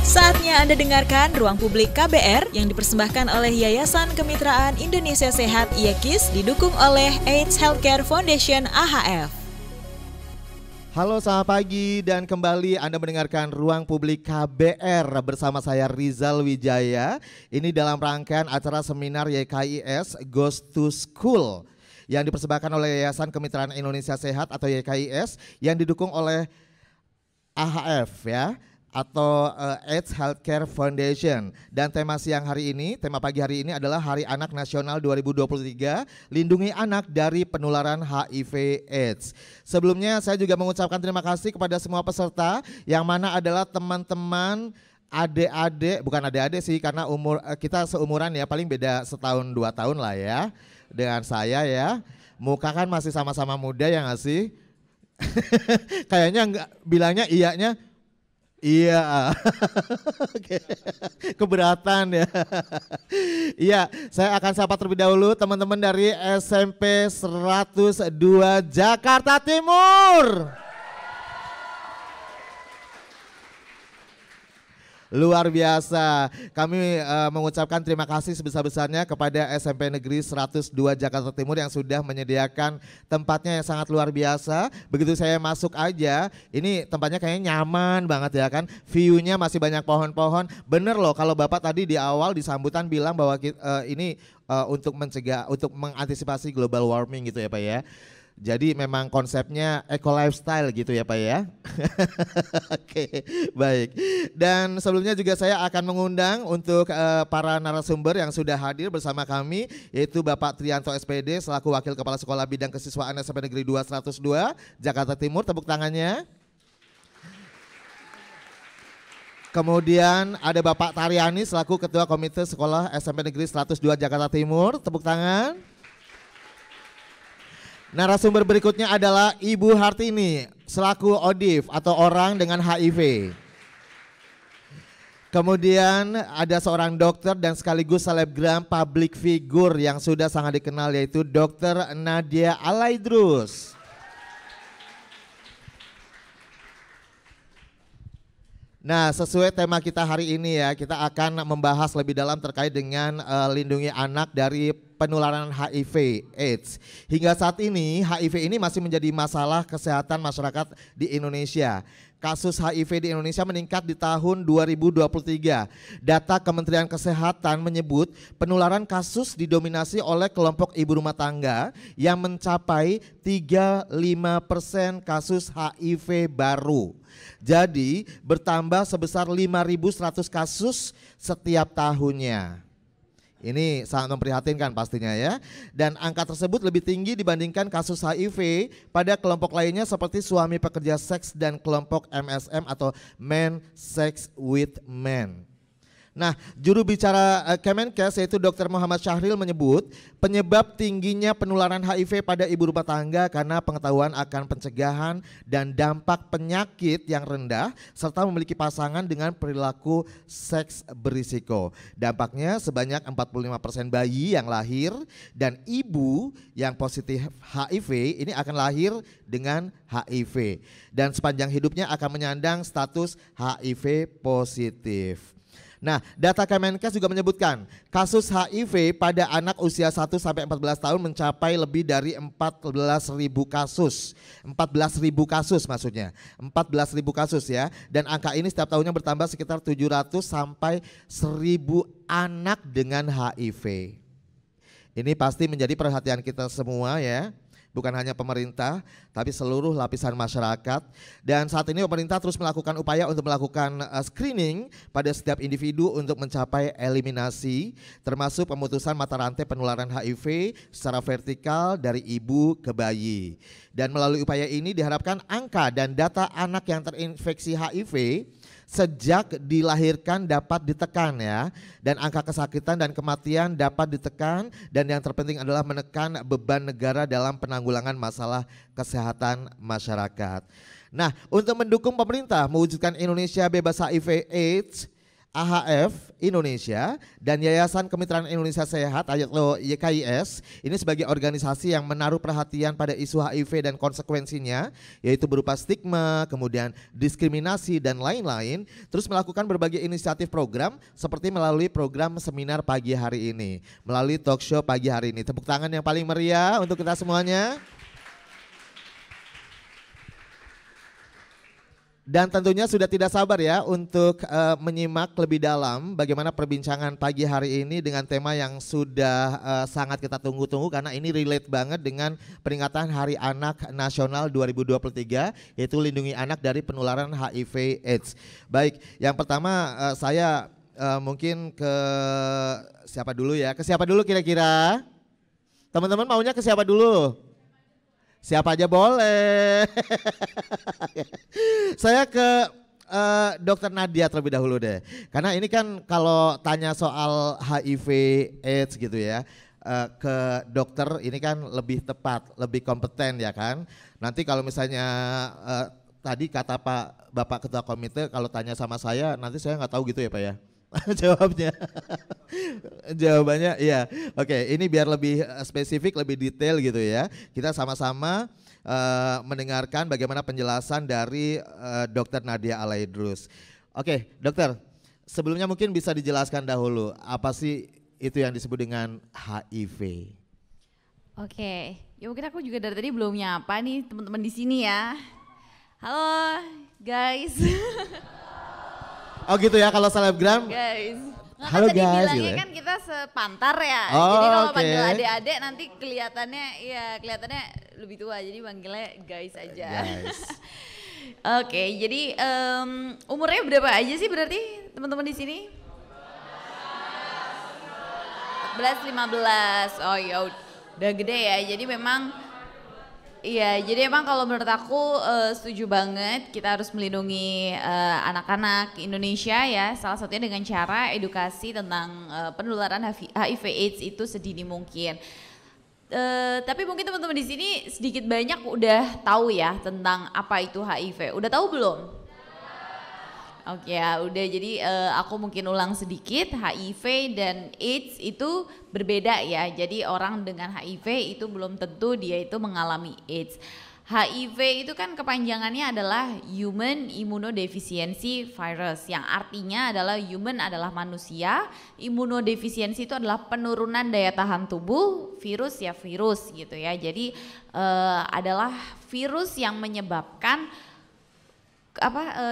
Saatnya Anda dengarkan Ruang Publik KBR yang dipersembahkan oleh Yayasan Kemitraan Indonesia Sehat (YAKIS) didukung oleh AIDS Healthcare Foundation AHF. Halo, selamat pagi dan kembali Anda mendengarkan Ruang Publik KBR bersama saya Rizal Wijaya. Ini dalam rangkaian acara seminar YKIS Goes to School yang dipersembahkan oleh Yayasan Kemitraan Indonesia Sehat atau YKIS yang didukung oleh AHF ya, atau AIDS Healthcare Foundation. Dan tema pagi hari ini adalah Hari Anak Nasional 2023, Lindungi Anak dari Penularan HIV AIDS. Sebelumnya saya juga mengucapkan terima kasih kepada semua peserta yang mana adalah teman-teman adik-adik, bukan adik-adik sih karena umur kita seumuran ya, paling beda setahun 2 tahun lah ya dengan saya ya. Muka kan masih sama-sama muda ya nggak sih? Kayaknya enggak, bilangnya iyanya iya. Oke. Keberatan ya. Iya, saya akan sapa terlebih dahulu teman-teman dari SMP 102 Jakarta Timur. Luar biasa, kami mengucapkan terima kasih sebesar-besarnya kepada SMP Negeri 102 Jakarta Timur yang sudah menyediakan tempatnya yang sangat luar biasa. Begitu saya masuk aja, ini tempatnya kayaknya nyaman banget ya kan, view-nya masih banyak pohon-pohon. Bener loh kalau Bapak tadi di awal di sambutan bilang bahwa ini untuk mengantisipasi global warming gitu ya Pak ya. Jadi memang konsepnya eco lifestyle gitu ya Pak ya. Oke, baik. Dan sebelumnya juga saya akan mengundang untuk para narasumber yang sudah hadir bersama kami, yaitu Bapak Trianto SPD selaku Wakil Kepala Sekolah Bidang Kesiswaan SMP Negeri 2 102 Jakarta Timur, tepuk tangannya. Kemudian ada Bapak Taryani selaku Ketua Komite Sekolah SMP Negeri 102 Jakarta Timur, tepuk tangan. Narasumber berikutnya adalah Ibu Hartini selaku ODIF atau orang dengan HIV. Kemudian ada seorang dokter dan sekaligus selebgram public figure yang sudah sangat dikenal, yaitu Dr. Nadia Alaidrus. Nah, sesuai tema kita hari ini ya, kita akan membahas lebih dalam terkait dengan lindungi anak dari penularan HIV AIDS. Hingga saat ini HIV ini masih menjadi masalah kesehatan masyarakat di Indonesia. Kasus HIV di Indonesia meningkat di tahun 2023. Data Kementerian Kesehatan menyebut penularan kasus didominasi oleh kelompok ibu rumah tangga yang mencapai 35% kasus HIV baru. Jadi bertambah sebesar 5.100 kasus setiap tahunnya. Ini sangat memprihatinkan pastinya ya. Dan angka tersebut lebih tinggi dibandingkan kasus HIV pada kelompok lainnya seperti suami pekerja seks dan kelompok MSM atau Men Sex with Men. Nah, juru bicara Kemenkes yaitu Dr. Muhammad Syahril menyebut penyebab tingginya penularan HIV pada ibu rumah tangga karena pengetahuan akan pencegahan dan dampak penyakit yang rendah serta memiliki pasangan dengan perilaku seks berisiko. Dampaknya sebanyak 45% bayi yang lahir dan ibu yang positif HIV ini akan lahir dengan HIV dan sepanjang hidupnya akan menyandang status HIV positif. Nah, data Kemenkes juga menyebutkan kasus HIV pada anak usia 1 sampai 14 tahun mencapai lebih dari 14.000 kasus. 14.000 kasus maksudnya. 14.000 kasus ya. Dan angka ini setiap tahunnya bertambah sekitar 700 sampai 1.000 anak dengan HIV. Ini pasti menjadi perhatian kita semua ya. Bukan hanya pemerintah, tapi seluruh lapisan masyarakat. Dan saat ini pemerintah terus melakukan upaya untuk melakukan screening pada setiap individu untuk mencapai eliminasi, termasuk pemutusan mata rantai penularan HIV secara vertikal dari ibu ke bayi. Dan melalui upaya ini diharapkan angka dan data anak yang terinfeksi HIV sejak dilahirkan dapat ditekan ya, dan angka kesakitan dan kematian dapat ditekan, dan yang terpenting adalah menekan beban negara dalam penanggulangan masalah kesehatan masyarakat. Nah, untuk mendukung pemerintah mewujudkan Indonesia bebas HIV AIDS AHF Indonesia dan Yayasan Kemitraan Indonesia Sehat atau YKIS ini sebagai organisasi yang menaruh perhatian pada isu HIV dan konsekuensinya, yaitu berupa stigma, kemudian diskriminasi dan lain-lain, terus melakukan berbagai inisiatif program seperti melalui program seminar pagi hari ini, melalui talk show pagi hari ini. Tepuk tangan yang paling meriah untuk kita semuanya. Dan tentunya sudah tidak sabar ya untuk menyimak lebih dalam bagaimana perbincangan pagi hari ini dengan tema yang sudah sangat kita tunggu-tunggu karena ini relate banget dengan peringatan Hari Anak Nasional 2023, yaitu lindungi anak dari penularan HIV AIDS. Baik, yang pertama saya mungkin ke siapa dulu ya? Ke siapa dulu kira-kira? Teman-teman maunya ke siapa dulu? Siapa aja boleh. Saya ke Dokter Nadia terlebih dahulu deh. Karena ini kan kalau tanya soal HIV AIDS gitu ya, ke dokter ini kan lebih tepat, lebih kompeten ya kan. Nanti kalau misalnya tadi kata Bapak Ketua Komite kalau tanya sama saya nanti saya nggak tahu gitu ya Pak ya. Jawabnya. Jawabannya iya. Oke, ini biar lebih spesifik, lebih detail gitu ya. Kita sama-sama mendengarkan bagaimana penjelasan dari Dokter Nadia Alaidrus. Oke, dokter, sebelumnya mungkin bisa dijelaskan dahulu apa sih itu yang disebut dengan HIV? Oke, ya mungkin aku juga dari tadi belum nyapa nih teman-teman di sini ya. Halo guys. Oh gitu ya kalau selebgram. Guys. Nggak, Halo kan tadi guys, bilangnya gitu ya? kan kita sepantar ya. Oh, jadi kalau oke. panggil adik-adik nanti kelihatannya lebih tua, jadi panggilnya guys aja. Guys. Oke, jadi umurnya berapa aja sih berarti teman-teman di sini? 14, 15. Oh ya udah gede ya. Jadi memang iya, jadi emang kalau menurut aku setuju banget kita harus melindungi anak-anak Indonesia ya, salah satunya dengan cara edukasi tentang penularan HIV/AIDS itu sedini mungkin. Tapi mungkin teman-teman di sini sedikit banyak udah tahu ya tentang apa itu HIV. Udah tahu belum? Oke ya, udah jadi aku mungkin ulang sedikit, HIV dan AIDS itu berbeda ya. Jadi orang dengan HIV itu belum tentu dia itu mengalami AIDS. HIV itu kan kepanjangannya adalah Human Immunodeficiency Virus, yang artinya adalah human adalah manusia, immunodefisiensi itu adalah penurunan daya tahan tubuh, virus ya virus gitu ya. Jadi adalah virus yang menyebabkan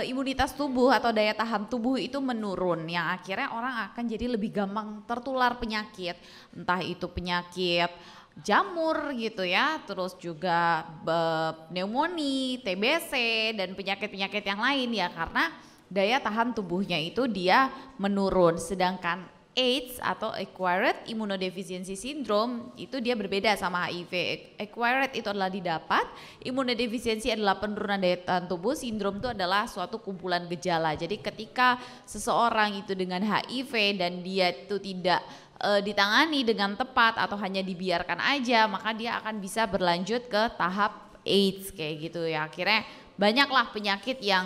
imunitas tubuh atau daya tahan tubuh itu menurun, yang akhirnya orang akan jadi lebih gampang tertular penyakit, entah itu penyakit jamur gitu ya, terus juga pneumonia, TBC dan penyakit-penyakit yang lain ya, karena daya tahan tubuhnya itu dia menurun. Sedangkan AIDS atau Acquired Immunodeficiency Syndrome itu dia berbeda sama HIV. Acquired itu adalah didapat, immunodefisiensi adalah penurunan daya tahan tubuh, sindrom itu adalah suatu kumpulan gejala. Jadi ketika seseorang itu dengan HIV dan dia itu tidak ditangani dengan tepat atau hanya dibiarkan aja, maka dia akan bisa berlanjut ke tahap AIDS kayak gitu ya. Akhirnya banyaklah penyakit yang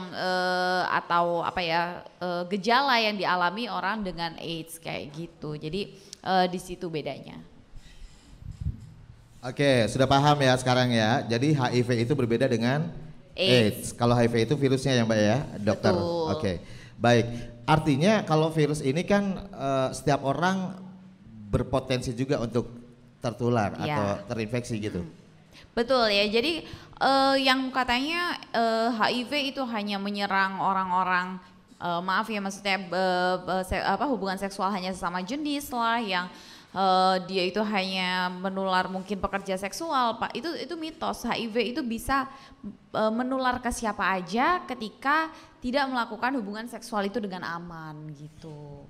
gejala yang dialami orang dengan AIDS kayak gitu. Jadi di situ bedanya. Oke, sudah paham ya sekarang ya. Jadi HIV itu berbeda dengan AIDS. Kalau HIV itu virusnya ya Mbak ya, dokter. Betul. Oke, baik. Artinya kalau virus ini kan setiap orang berpotensi juga untuk tertular atau terinfeksi gitu. Betul ya, jadi yang katanya HIV itu hanya menyerang orang-orang, hubungan seksual hanya sesama jenis lah, yang dia itu hanya menular mungkin pekerja seksual, Pak. Itu mitos. HIV itu bisa menular ke siapa aja ketika tidak melakukan hubungan seksual itu dengan aman gitu.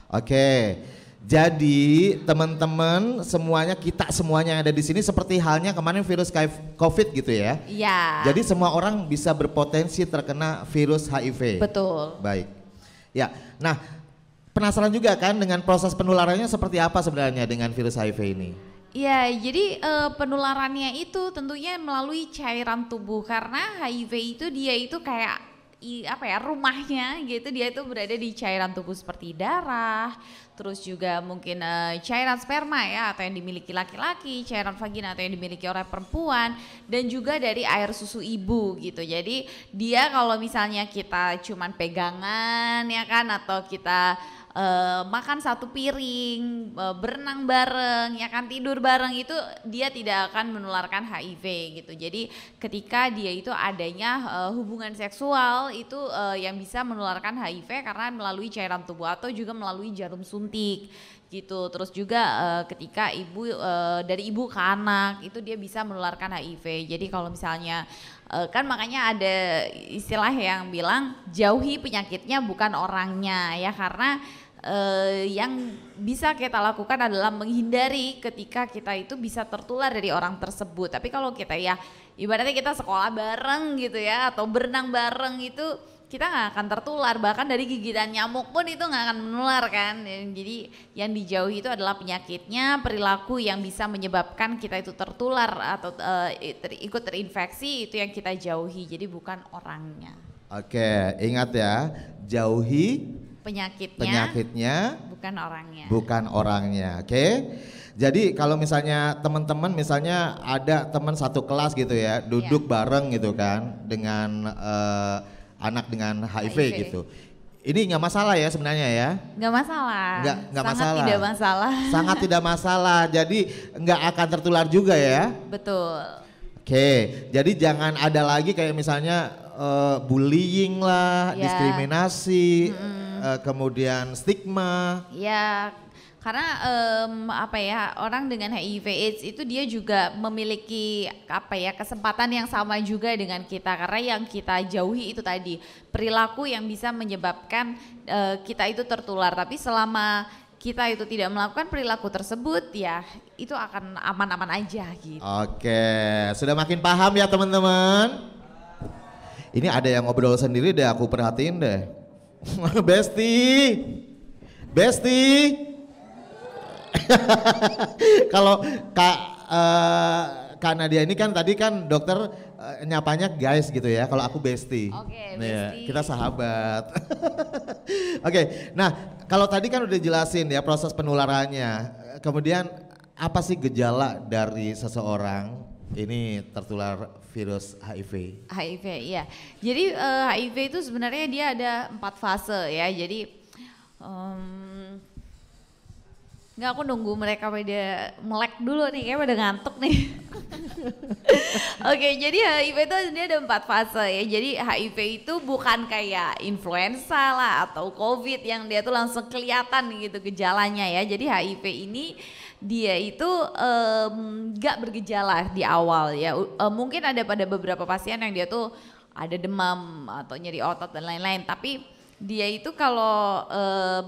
Oke. Jadi teman-teman semuanya, kita semuanya yang ada di sini seperti halnya kemarin virus COVID gitu ya. Iya. Jadi semua orang bisa berpotensi terkena virus HIV. Betul. Baik. Ya. Nah, penasaran juga kan dengan proses penularannya seperti apa sebenarnya dengan virus HIV ini? Iya, jadi penularannya itu tentunya melalui cairan tubuh, karena HIV itu dia itu kayak rumahnya gitu, dia itu berada di cairan tubuh seperti darah, terus juga mungkin cairan sperma ya atau yang dimiliki laki-laki, cairan vagina atau yang dimiliki oleh perempuan, dan juga dari air susu ibu gitu. Jadi dia kalau misalnya kita cuman pegangan ya kan, atau kita makan satu piring, berenang bareng, ya kan, tidur bareng, itu dia tidak akan menularkan HIV gitu. Jadi ketika dia itu adanya hubungan seksual itu yang bisa menularkan HIV karena melalui cairan tubuh atau juga melalui jarum suntik gitu. Terus juga ketika dari ibu ke anak itu dia bisa menularkan HIV. Jadi kalau misalnya kan makanya ada istilah yang bilang jauhi penyakitnya bukan orangnya ya, karena yang bisa kita lakukan adalah menghindari ketika kita itu bisa tertular dari orang tersebut. Tapi kalau kita ya ibaratnya kita sekolah bareng gitu ya atau berenang bareng itu kita nggak akan tertular, bahkan dari gigitan nyamuk pun itu nggak akan menular kan. Jadi yang dijauhi itu adalah penyakitnya, perilaku yang bisa menyebabkan kita itu tertular atau ikut terinfeksi, itu yang kita jauhi, jadi bukan orangnya. Oke, ingat ya, jauhi penyakitnya bukan orangnya. Oke. Jadi kalau misalnya teman-teman misalnya ada teman satu kelas gitu ya, duduk bareng gitu kan dengan anak dengan HIV gitu. Ini nggak masalah ya sebenarnya ya? Nggak masalah. Nggak masalah. Sangat tidak masalah. Sangat tidak masalah. Jadi nggak akan tertular juga ya? Betul. Oke, jadi jangan ada lagi kayak misalnya bullying lah, diskriminasi, kemudian stigma. Ya, karena orang dengan HIV/AIDS itu dia juga memiliki kesempatan yang sama juga dengan kita, karena yang kita jauhi itu tadi perilaku yang bisa menyebabkan kita itu tertular. Tapi selama kita itu tidak melakukan perilaku tersebut ya itu akan aman-aman aja gitu. Oke, sudah makin paham ya teman-teman? Ini ada yang ngobrol sendiri deh, aku perhatiin deh. Besti. Kalau Kak Nadia ini kan tadi kan dokter nyapanya guys gitu ya. Kalau aku Besti. Oke, Besti. Kita sahabat. Oke, nah kalau tadi kan udah jelasin ya proses penularannya. Kemudian apa sih gejala dari seseorang ini tertular virus HIV? HIV, iya. Jadi HIV itu sebenarnya dia ada 4 fase ya. Jadi nggak, aku nunggu mereka pada melek dulu nih, kayak pada ngantuk nih. Oke, jadi HIV itu dia ada 4 fase ya. Jadi HIV itu bukan kayak influenza lah atau COVID yang dia tuh langsung kelihatan gitu gejalanya ya. Jadi HIV ini dia itu nggak bergejala di awal ya. Mungkin ada pada beberapa pasien yang dia tuh ada demam atau nyeri otot dan lain-lain. Tapi dia itu kalau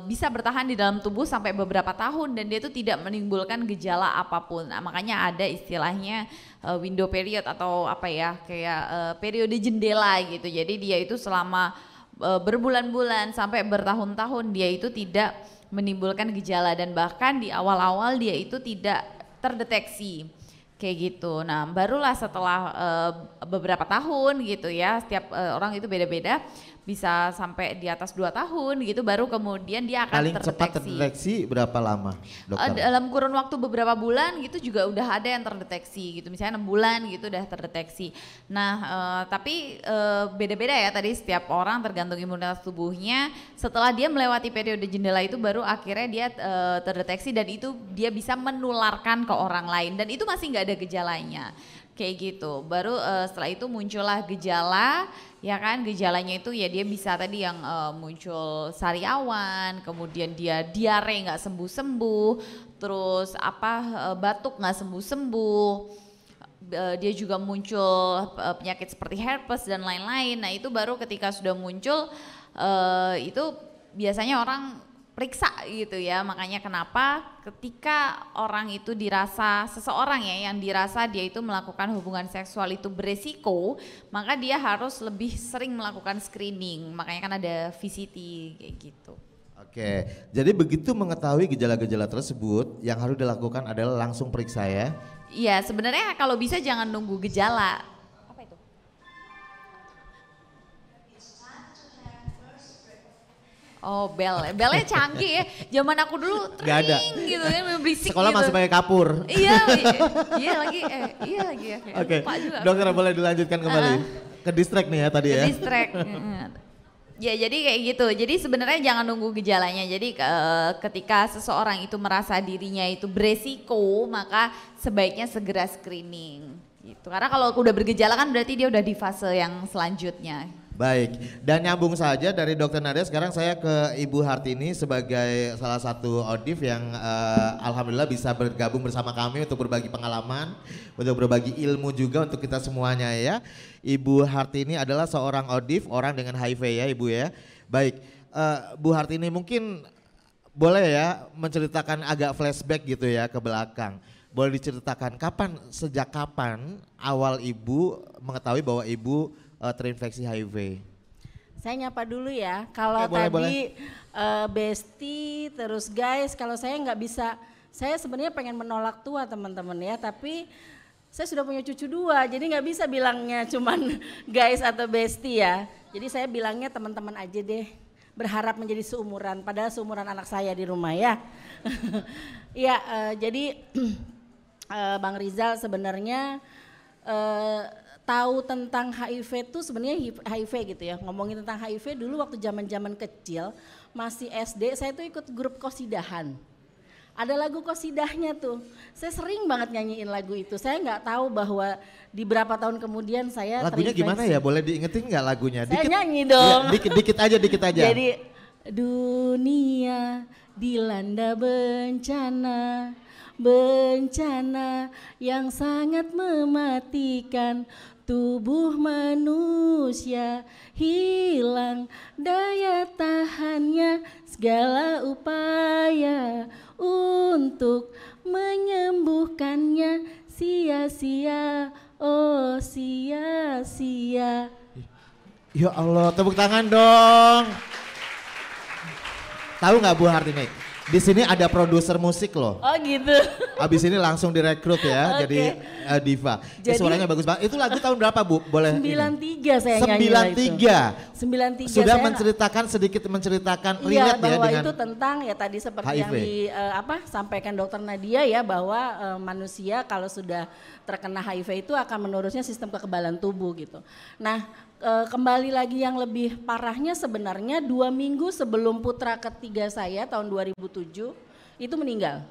bisa bertahan di dalam tubuh sampai beberapa tahun dan dia itu tidak menimbulkan gejala apapun. Nah, makanya ada istilahnya window period atau periode jendela gitu. Jadi dia itu selama berbulan-bulan sampai bertahun-tahun dia itu tidak menimbulkan gejala dan bahkan di awal-awal dia itu tidak terdeteksi kayak gitu. Nah, barulah setelah beberapa tahun gitu ya, setiap orang itu beda-beda, bisa sampai di atas 2 tahun gitu baru kemudian dia akan paling cepat terdeteksi berapa lama, dokter? Dalam kurun waktu beberapa bulan gitu juga udah ada yang terdeteksi gitu, misalnya 6 bulan gitu udah terdeteksi. Nah tapi beda-beda ya tadi, setiap orang tergantung imunitas tubuhnya. Setelah dia melewati periode jendela itu baru akhirnya dia terdeteksi dan itu dia bisa menularkan ke orang lain dan itu masih nggak ada gejalanya kayak gitu. Baru setelah itu muncullah gejala, ya kan, gejalanya itu ya dia bisa tadi yang muncul sariawan, kemudian dia diare nggak sembuh-sembuh, terus batuk nggak sembuh-sembuh, dia juga muncul penyakit seperti herpes dan lain-lain. Nah itu baru ketika sudah muncul itu biasanya orang periksa gitu ya. Makanya kenapa ketika orang itu dirasa, seseorang ya yang dirasa dia itu melakukan hubungan seksual itu beresiko, maka dia harus lebih sering melakukan screening. Makanya kan ada VCT kayak gitu. Oke, jadi begitu mengetahui gejala-gejala tersebut yang harus dilakukan adalah langsung periksa ya? Iya, sebenarnya kalau bisa jangan nunggu gejala. Apa itu? Oh belnya canggih ya. Zaman aku dulu Gak ada. tring gitu kan berisik Sekolah gitu. masih pakai kapur. Iya lagi ya. Oke, Lupa juga. dokter boleh dilanjutkan kembali. Ke distract nih ya tadi ya. Distract. Ya jadi kayak gitu. Jadi sebenarnya jangan nunggu gejalanya. Jadi ketika seseorang itu merasa dirinya itu beresiko, maka sebaiknya segera screening. Gitu. Karena kalau udah bergejala kan berarti dia udah di fase yang selanjutnya. Baik, dan nyambung saja dari Dokter Nadia, sekarang saya ke Ibu Hartini sebagai salah satu ODIF yang alhamdulillah bisa bergabung bersama kami untuk berbagi pengalaman, untuk berbagi ilmu juga untuk kita semuanya ya. Ibu Hartini adalah seorang ODIF, orang dengan HIV ya Ibu ya. Baik, Bu Hartini mungkin boleh ya menceritakan agak flashback gitu ya ke belakang. Boleh diceritakan sejak kapan awal Ibu mengetahui bahwa Ibu terinfeksi HIV? Saya nyapa dulu ya, kalau Oke, boleh, tadi Besti terus guys, kalau saya nggak bisa, saya sebenarnya pengen menolak tua teman-teman ya, tapi saya sudah punya cucu 2, jadi nggak bisa bilangnya cuman guys atau Besti ya. Jadi saya bilangnya teman-teman aja deh, berharap menjadi seumuran, padahal seumuran anak saya di rumah ya. Iya, jadi Bang Rizal sebenarnya tahu tentang HIV tuh sebenarnya HIV gitu ya. Ngomongin tentang HIV dulu waktu zaman-zaman kecil, masih SD, saya tuh ikut grup qosidahan. Ada lagu qosidahnya tuh. Saya sering banget nyanyiin lagu itu. Saya nggak tahu bahwa di berapa tahun kemudian saya Lagunya gimana ya? Boleh diingetin nggak lagunya? Saya nyanyi dong. Ya, dikit aja. Jadi dunia dilanda bencana yang sangat mematikan. Tubuh manusia hilang daya tahannya, segala upaya untuk menyembuhkannya sia-sia, oh sia-sia. Ya Allah, tepuk tangan dong. Tahu nggak Bu Hartini? Di sini ada produser musik loh. Oh gitu. Abis ini langsung direkrut ya, Oke. jadi diva. Jadi- Suaranya bagus banget. Itu lagu tahun berapa Bu? Boleh? 93 saya nyanyi lah itu. 93. 93 Sudah saya menceritakan iya, relate ya bahwa dengan itu tentang ya tadi seperti yang HIV. sampaikan Dokter Nadia ya, bahwa manusia kalau sudah terkena HIV itu akan menurunnya sistem kekebalan tubuh gitu. Nah kembali lagi yang lebih parahnya sebenarnya 2 minggu sebelum putra ketiga saya tahun 2007 itu meninggal.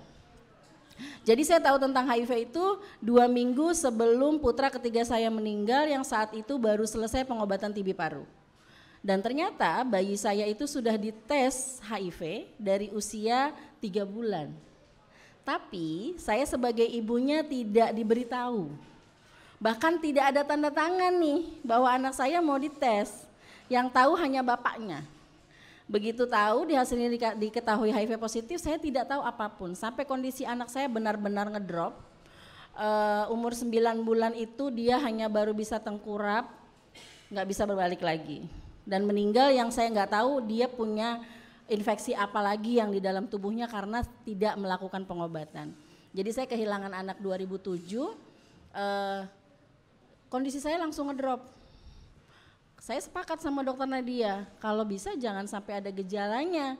Jadi saya tahu tentang HIV itu 2 minggu sebelum putra ketiga saya meninggal yang saat itu baru selesai pengobatan TB paru. Dan ternyata bayi saya itu sudah dites HIV dari usia 3 bulan. Tapi saya sebagai ibunya tidak diberitahu. Bahkan tidak ada tanda tangan nih bahwa anak saya mau dites. Yang tahu hanya bapaknya. Begitu tahu di hasilnya diketahui HIV positif, saya tidak tahu apapun. Sampai kondisi anak saya benar-benar ngedrop. Umur 9 bulan itu dia hanya baru bisa tengkurap, nggak bisa berbalik lagi. Dan meninggal yang saya nggak tahu dia punya infeksi apa lagi yang di dalam tubuhnya karena tidak melakukan pengobatan. Jadi saya kehilangan anak 2007, kondisi saya langsung ngedrop. Saya sepakat sama Dokter Nadia, kalau bisa jangan sampai ada gejalanya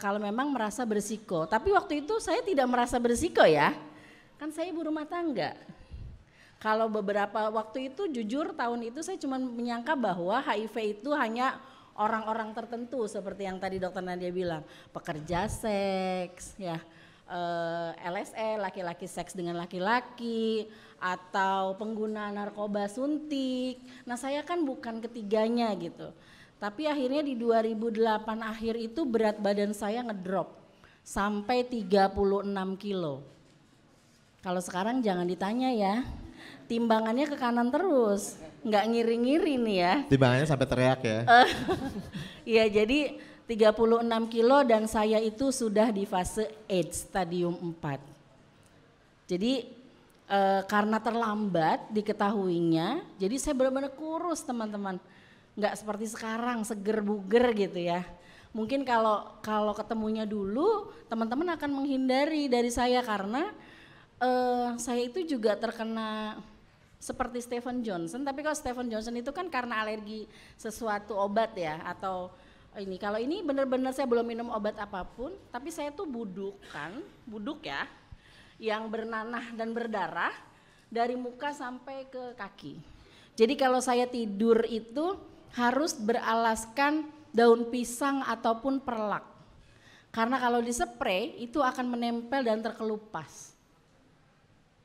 kalau memang merasa berisiko. Tapi waktu itu saya tidak merasa berisiko ya, kan saya ibu rumah tangga. Kalau beberapa waktu itu jujur tahun itu saya cuma menyangka bahwa HIV itu hanya orang-orang tertentu seperti yang tadi Dokter Nadia bilang, pekerja seks ya, LSE, laki-laki seks dengan laki-laki, atau pengguna narkoba suntik. Nah saya kan bukan ketiganya gitu. Tapi akhirnya di 2008 akhir itu berat badan saya ngedrop sampai 36 kilo. Kalau sekarang jangan ditanya ya, timbangannya ke kanan terus, nggak ngiri-ngiri nih ya. timbangannya sampai teriak ya. Iya jadi 36 kilo dan saya itu sudah di fase AIDS stadium 4. Jadi karena terlambat diketahuinya, jadi saya benar-benar kurus teman-teman. Nggak seperti sekarang seger buger gitu ya. Mungkin kalau ketemunya dulu teman-teman akan menghindari dari saya karena saya itu juga terkena seperti Stephen Johnson. Tapi kalau Stephen Johnson itu kan karena alergi sesuatu obat ya atau ini. Kalau ini benar-benar saya belum minum obat apapun, tapi saya tuh buduk ya, yang bernanah dan berdarah dari muka sampai ke kaki. Jadi kalau saya tidur itu harus beralaskan daun pisang ataupun perlak. Karena kalau dispray itu akan menempel dan terkelupas.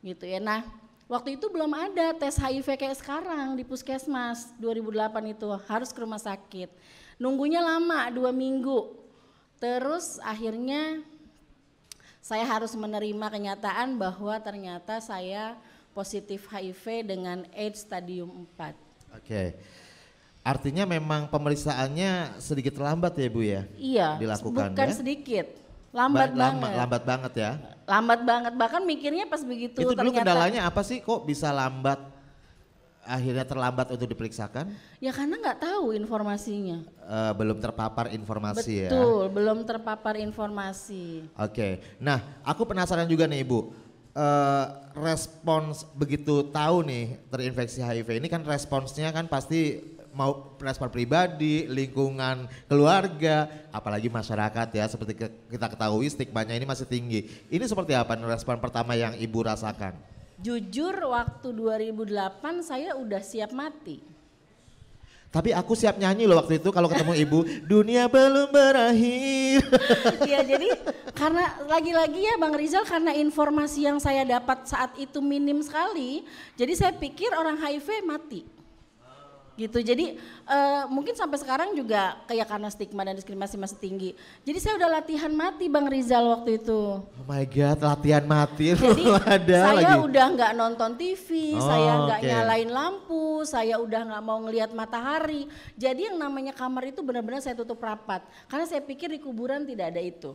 Gitu ya. Nah, waktu itu belum ada tes HIV kayak sekarang di Puskesmas 2008 itu, harus ke rumah sakit. Nunggunya lama 2 minggu. Terus akhirnya saya harus menerima kenyataan bahwa ternyata saya positif HIV dengan AIDS stadium 4. Oke. Artinya memang pemeriksaannya sedikit terlambat ya Bu ya? Iya, dilakukan bukan ya? sedikit, lambat banget. Lambat banget ya? Lambat banget, bahkan mikirnya pas begitu Itu dulu ternyata, kendalanya apa sih kok bisa lambat, akhirnya terlambat untuk diperiksakan? ya karena nggak tahu informasinya. Belum terpapar informasi ya? Betul, belum terpapar informasi. Oke, nah aku penasaran juga nih Ibu, respons begitu tahu nih terinfeksi HIV ini kan responsnya kan pasti mau respon pribadi, lingkungan keluarga, apalagi masyarakat ya, seperti kita ketahui stigmanya ini masih tinggi. Ini seperti apa respon pertama yang Ibu rasakan? Jujur waktu 2008 saya udah siap mati. Tapi aku siap nyanyi loh waktu itu kalau ketemu Ibu, dunia belum berakhir. Ya jadi karena lagi-lagi ya Bang Rizal, karena informasi yang saya dapat saat itu minim sekali, jadi saya pikir orang HIV mati. Gitu, jadi mungkin sampai sekarang juga kayak karena stigma dan diskriminasi masih tinggi. Jadi saya udah latihan mati Bang Rizal waktu itu. Oh my God, latihan mati. Jadi ada saya lagi. udah nggak nonton TV, saya nggak oke. nyalain lampu, saya udah nggak mau ngelihat matahari. Jadi yang namanya kamar itu benar-benar saya tutup rapat. Karena saya pikir di kuburan tidak ada itu.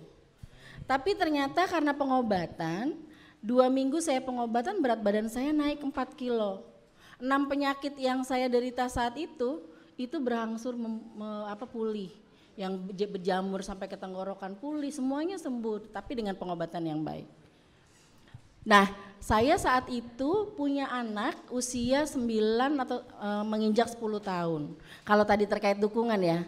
Tapi ternyata karena pengobatan, 2 minggu saya pengobatan, berat badan saya naik 4 kilo. 6 penyakit yang saya derita saat itu berangsur pulih. Yang berjamur sampai ke tenggorokan pulih, semuanya sembuh, tapi dengan pengobatan yang baik. Nah, saya saat itu punya anak usia 9 atau menginjak 10 tahun. Kalau tadi terkait dukungan ya,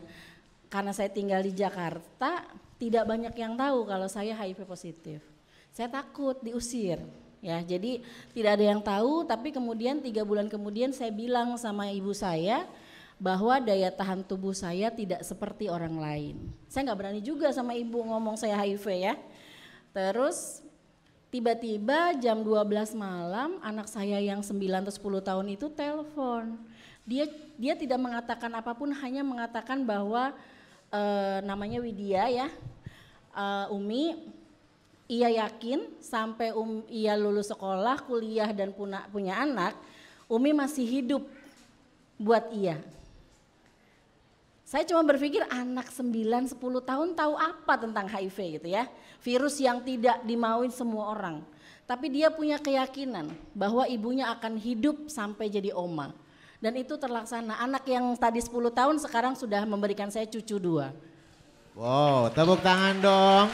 karena saya tinggal di Jakarta, tidak banyak yang tahu kalau saya HIV positif. Saya takut diusir. Ya, jadi tidak ada yang tahu, tapi kemudian 3 bulan kemudian saya bilang sama ibu saya bahwa daya tahan tubuh saya tidak seperti orang lain. Saya nggak berani juga sama ibu ngomong saya HIV ya. Terus tiba-tiba jam 12 malam anak saya yang 9 atau 10 tahun itu telepon. Dia tidak mengatakan apapun, hanya mengatakan bahwa namanya Widya ya, Umi, ia yakin sampai ia lulus sekolah, kuliah dan punya anak, Umi masih hidup buat ia. Saya cuma berpikir anak 9-10 tahun tahu apa tentang HIV gitu ya. Virus yang tidak dimauin semua orang. Tapi dia punya keyakinan bahwa ibunya akan hidup sampai jadi oma. Dan itu terlaksana. Anak yang tadi 10 tahun sekarang sudah memberikan saya cucu 2. Wow, tepuk tangan dong.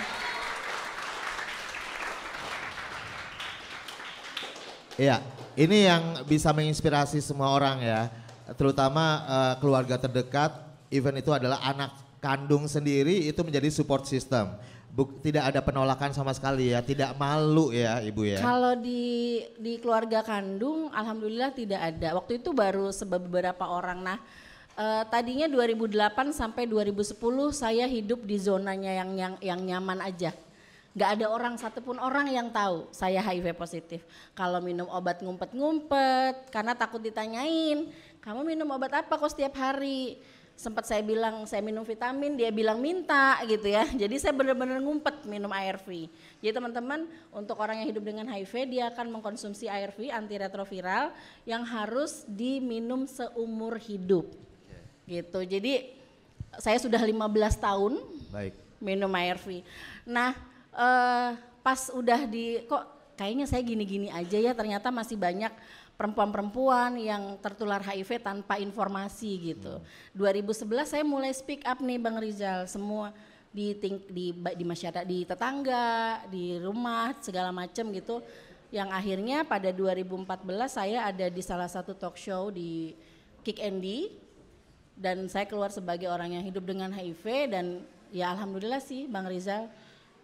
Iya, ini yang bisa menginspirasi semua orang ya, terutama keluarga terdekat, even itu adalah anak kandung sendiri, itu menjadi support system. Tidak ada penolakan sama sekali ya, tidak malu ya Ibu ya. Kalau di keluarga kandung alhamdulillah tidak ada, waktu itu baru beberapa orang. Nah tadinya 2008 sampai 2010 saya hidup di zonanya yang nyaman aja. Gak ada orang, satupun orang yang tahu saya HIV positif. Kalau minum obat ngumpet-ngumpet karena takut ditanyain, kamu minum obat apa kok setiap hari? Sempat saya bilang saya minum vitamin, dia bilang minta gitu ya. Jadi saya benar-benar ngumpet minum ARV. Jadi teman-teman, untuk orang yang hidup dengan HIV dia akan mengkonsumsi ARV antiretroviral yang harus diminum seumur hidup. Gitu. Jadi saya sudah 15 tahun minum ARV. Nah, pas udah kok kayaknya saya gini-gini aja ya, ternyata masih banyak perempuan-perempuan yang tertular HIV tanpa informasi gitu. 2011 saya mulai speak up nih Bang Rizal, semua di masyarakat, di tetangga, di rumah segala macam gitu. Yang akhirnya pada 2014 saya ada di salah satu talk show di Kick Andy dan saya keluar sebagai orang yang hidup dengan HIV dan ya alhamdulillah sih Bang Rizal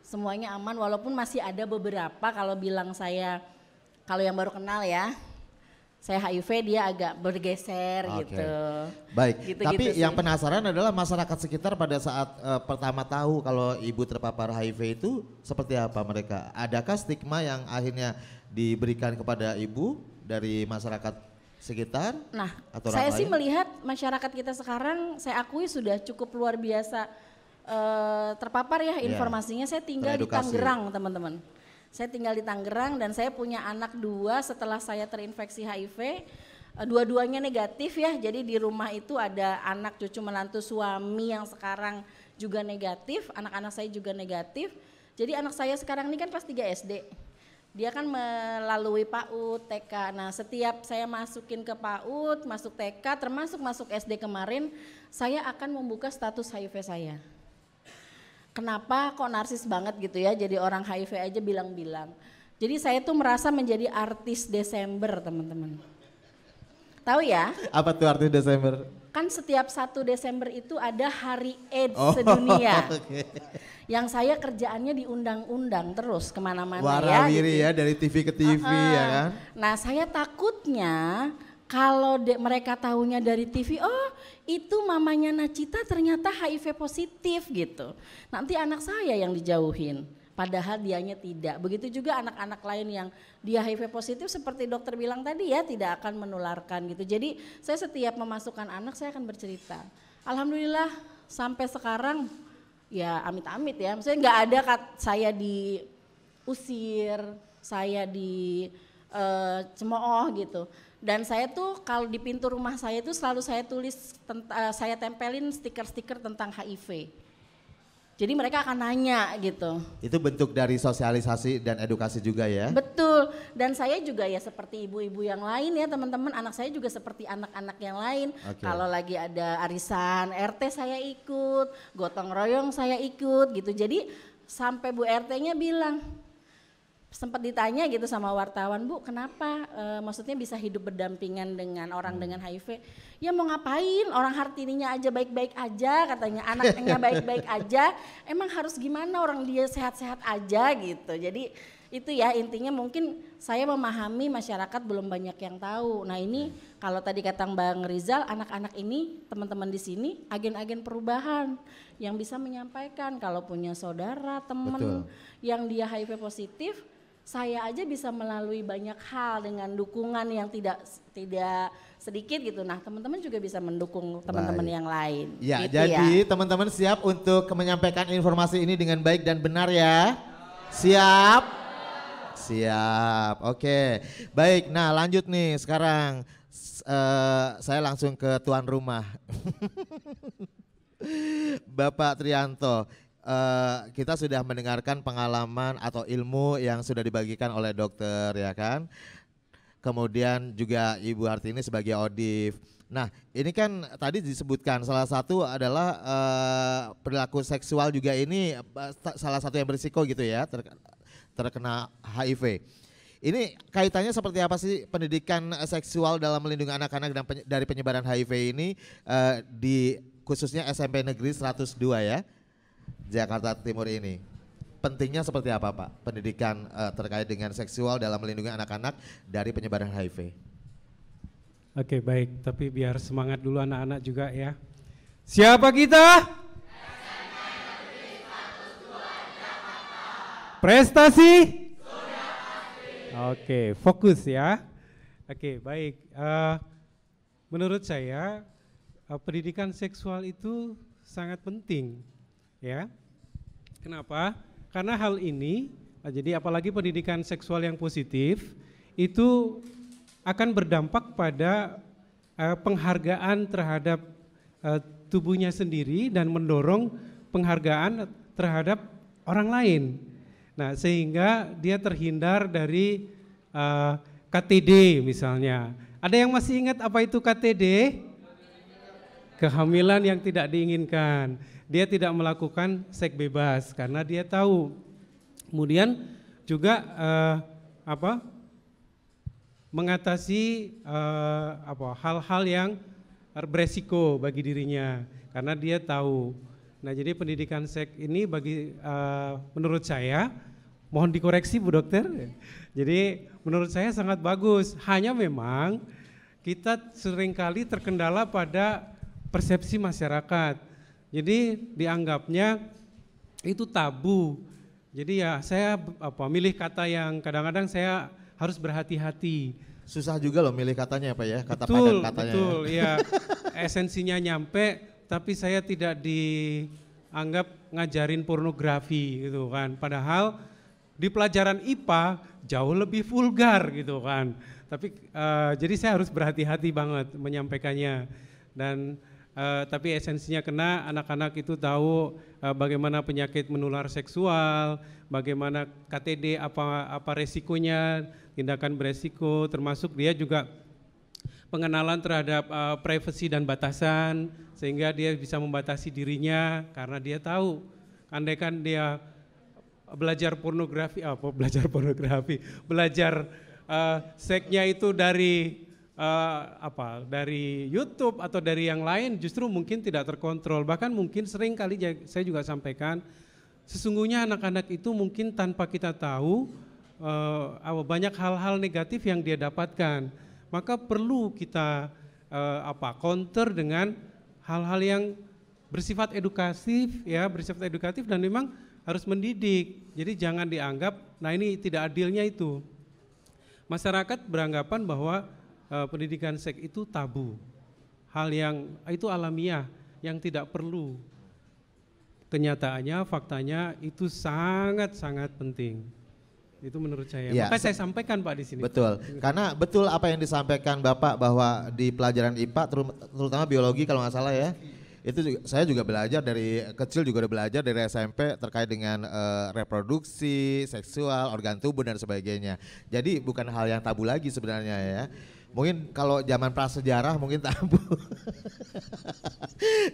semuanya aman walaupun masih ada beberapa kalau bilang saya kalau yang baru kenal ya saya HIV dia agak bergeser gitu. Baik, gitu, tapi gitu yang penasaran adalah masyarakat sekitar pada saat pertama tahu kalau ibu terpapar HIV itu seperti apa mereka? Adakah stigma yang akhirnya diberikan kepada ibu dari masyarakat sekitar? Nah, atau saya sih lain? melihat masyarakat kita sekarang saya akui sudah cukup luar biasa terpapar ya informasinya. Saya tinggal di Tangerang teman-teman. Saya tinggal di Tangerang dan saya punya anak 2 setelah saya terinfeksi HIV. Dua-duanya negatif ya, jadi di rumah itu ada anak cucu menantu suami yang sekarang juga negatif, anak-anak saya juga negatif. Jadi anak saya sekarang ini kan kelas 3 SD. Dia kan melalui PAUD, TK. Nah setiap saya masukin ke PAUD, masuk TK, termasuk masuk SD kemarin, saya akan membuka status HIV saya. Kenapa kok narsis banget gitu ya, jadi orang HIV aja bilang-bilang. Jadi saya tuh merasa menjadi artis Desember teman-teman. Tahu ya? Apa tuh artis Desember? Kan setiap 1 Desember itu ada hari AIDS sedunia. Yang saya kerjaannya diundang-undang terus kemana-mana ya. Warawiri gitu. Ya dari TV ke TV ya kan. Nah saya takutnya kalau mereka tahunya dari TV, oh itu mamanya Nachita ternyata HIV positif gitu. Nanti anak saya yang dijauhin, padahal dianya tidak. Begitu juga anak-anak lain yang dia HIV positif seperti dokter bilang tadi ya tidak akan menularkan gitu. Jadi saya setiap memasukkan anak saya akan bercerita. Alhamdulillah sampai sekarang ya amit-amit ya, maksudnya nggak ada saya diusir, saya cemooh gitu. Dan saya tuh kalau di pintu rumah saya tuh selalu saya tulis, saya tempelin stiker-stiker tentang HIV. Jadi mereka akan nanya gitu. Itu bentuk dari sosialisasi dan edukasi juga ya? Betul, dan saya juga ya seperti ibu-ibu yang lain ya teman-teman, anak saya juga seperti anak-anak yang lain. Kalau lagi ada arisan RT saya ikut, gotong royong saya ikut gitu. Jadi sampai Bu RT-nya bilang, sempat ditanya gitu sama wartawan, Bu kenapa maksudnya bisa hidup berdampingan dengan orang dengan HIV. Ya mau ngapain, orang Hartininya aja baik-baik aja katanya, anaknya baik-baik aja, emang harus gimana orang dia sehat-sehat aja gitu. Jadi itu ya intinya mungkin saya memahami masyarakat belum banyak yang tahu. Nah ini kalau tadi kata Bang Rizal, anak-anak ini teman-teman di sini agen-agen perubahan yang bisa menyampaikan kalau punya saudara, teman yang dia HIV positif, saya aja bisa melalui banyak hal dengan dukungan yang tidak sedikit gitu. Nah teman-teman juga bisa mendukung teman-teman yang lain. Ya gitu jadi teman-teman siap untuk menyampaikan informasi ini dengan baik dan benar ya? Siap? Siap, oke. Baik, nah lanjut nih sekarang saya langsung ke tuan rumah. Bapak Trianto. Kita sudah mendengarkan pengalaman atau ilmu yang sudah dibagikan oleh dokter ya kan. Kemudian juga Ibu Hartini sebagai ODIF. Nah ini kan tadi disebutkan salah satu adalah perilaku seksual juga ini salah satu yang berisiko gitu ya terkena HIV. Ini kaitannya seperti apa sih pendidikan seksual dalam melindungi anak-anak dan dari penyebaran HIV ini di khususnya SMP Negeri 102 ya? Jakarta Timur ini. Pentingnya seperti apa Pak pendidikan terkait dengan seksual dalam melindungi anak-anak dari penyebaran HIV? Oke baik, tapi biar semangat dulu anak-anak juga ya. Siapa kita? Prestasi? Oke, fokus ya. Oke baik, menurut saya pendidikan seksual itu sangat penting ya. Kenapa? Karena hal ini, jadi apalagi pendidikan seksual yang positif itu akan berdampak pada penghargaan terhadap tubuhnya sendiri dan mendorong penghargaan terhadap orang lain. Nah, sehingga dia terhindar dari KTD misalnya. Ada yang masih ingat apa itu KTD? Kehamilan yang tidak diinginkan. Dia tidak melakukan seks bebas karena dia tahu. Kemudian juga mengatasi hal-hal yang beresiko bagi dirinya karena dia tahu. Nah, jadi pendidikan seks ini bagi menurut saya, mohon dikoreksi Bu Dokter. Jadi menurut saya sangat bagus. Hanya memang kita seringkali terkendala pada persepsi masyarakat. Jadi dianggapnya itu tabu. Jadi ya saya milih kata yang kadang-kadang saya harus berhati-hati. Susah juga loh milih katanya Pak ya, kata Betul, padan katanya. betul, ya. Esensinya nyampe, tapi saya tidak dianggap ngajarin pornografi gitu kan. Padahal di pelajaran IPA jauh lebih vulgar gitu kan. Tapi jadi saya harus berhati-hati banget menyampaikannya. Dan tapi esensinya kena anak-anak itu tahu bagaimana penyakit menular seksual, bagaimana KTD apa resikonya, tindakan beresiko, termasuk dia juga pengenalan terhadap privasi dan batasan, sehingga dia bisa membatasi dirinya karena dia tahu, andaikan dia belajar seksnya itu dari dari YouTube atau dari yang lain, justru mungkin tidak terkontrol. Bahkan mungkin sering kali saya juga sampaikan, sesungguhnya anak-anak itu mungkin tanpa kita tahu banyak hal-hal negatif yang dia dapatkan. Maka perlu kita counter dengan hal-hal yang bersifat edukatif dan memang harus mendidik. Jadi jangan dianggap, nah ini tidak adilnya itu. Masyarakat beranggapan bahwa pendidikan seks itu tabu, hal yang itu alamiah, yang tidak perlu. Kenyataannya, faktanya itu sangat-sangat penting. Itu menurut saya. Ya, maka saya sampaikan Pak di sini. Betul, karena betul apa yang disampaikan Bapak bahwa di pelajaran IPA, terutama biologi kalau nggak salah ya, itu juga, saya juga belajar dari kecil, juga udah belajar dari SMP terkait dengan reproduksi, seksual, organ tubuh dan sebagainya. Jadi bukan hal yang tabu lagi sebenarnya ya. Mungkin kalau zaman prasejarah mungkin tabu.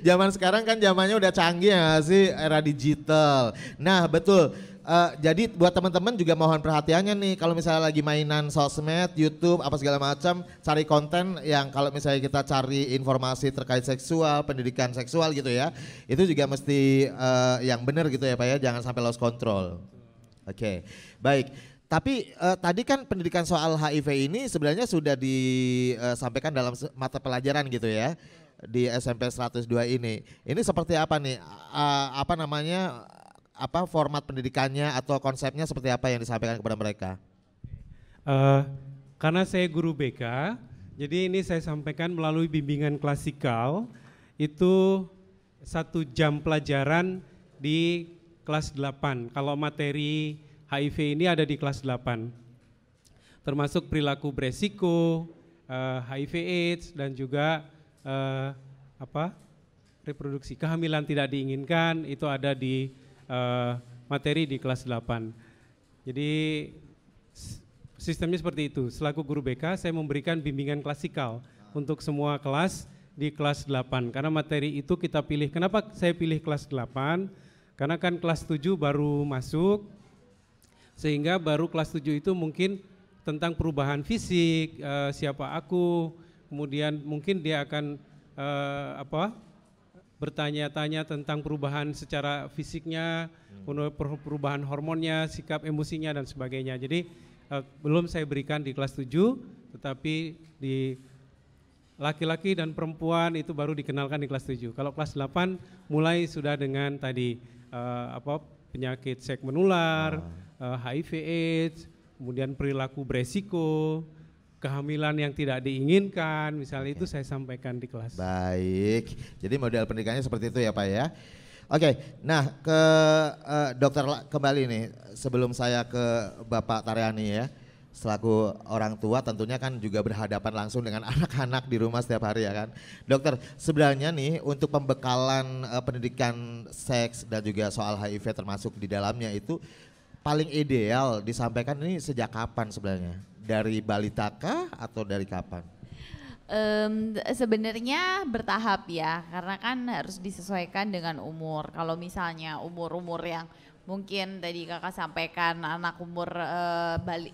Zaman sekarang kan zamannya udah canggih ya sih, era digital. Nah betul, jadi buat teman-teman juga mohon perhatiannya nih, kalau misalnya lagi mainan sosmed, YouTube, apa segala macam, cari konten yang kalau misalnya kita cari informasi terkait seksual, pendidikan seksual gitu ya, itu juga mesti yang benar gitu ya Pak ya, jangan sampai lost control. Oke, baik. Tapi tadi kan pendidikan soal HIV ini sebenarnya sudah disampaikan dalam mata pelajaran gitu ya di SMP 102 ini. Ini seperti apa nih? Format pendidikannya atau konsepnya seperti apa yang disampaikan kepada mereka? Karena saya guru BK, jadi ini saya sampaikan melalui bimbingan klasikal. Itu 1 jam pelajaran di kelas 8. Kalau materi HIV ini ada di kelas 8, termasuk perilaku beresiko, HIV AIDS dan juga reproduksi, kehamilan tidak diinginkan, itu ada di materi di kelas 8. Jadi sistemnya seperti itu. Selaku guru BK saya memberikan bimbingan klasikal untuk semua kelas di kelas 8 karena materi itu kita pilih. Kenapa saya pilih kelas 8? Karena kan kelas 7 baru masuk, sehingga baru kelas 7 itu mungkin tentang perubahan fisik, siapa aku, kemudian mungkin dia akan bertanya-tanya tentang perubahan secara fisiknya, perubahan hormonnya, sikap emosinya dan sebagainya. Jadi belum saya berikan di kelas 7, tetapi di laki-laki dan perempuan itu baru dikenalkan di kelas 7. Kalau kelas 8 mulai sudah dengan tadi penyakit seks menular, HIV AIDS, kemudian perilaku beresiko, kehamilan yang tidak diinginkan, misalnya itu saya sampaikan di kelas. Baik, jadi model pendidikannya seperti itu ya Pak ya. Oke, nah ke dokter kembali nih, sebelum saya ke Bapak Taryani ya, selaku orang tua tentunya kan juga berhadapan langsung dengan anak-anak di rumah setiap hari ya kan. Dokter, sebenarnya nih untuk pembekalan pendidikan seks dan juga soal HIV termasuk di dalamnya itu paling ideal disampaikan ini sejak kapan sebenarnya? Dari balita kah atau dari kapan? Sebenarnya bertahap ya, karena kan harus disesuaikan dengan umur. Kalau misalnya umur-umur yang mungkin tadi kakak sampaikan anak umur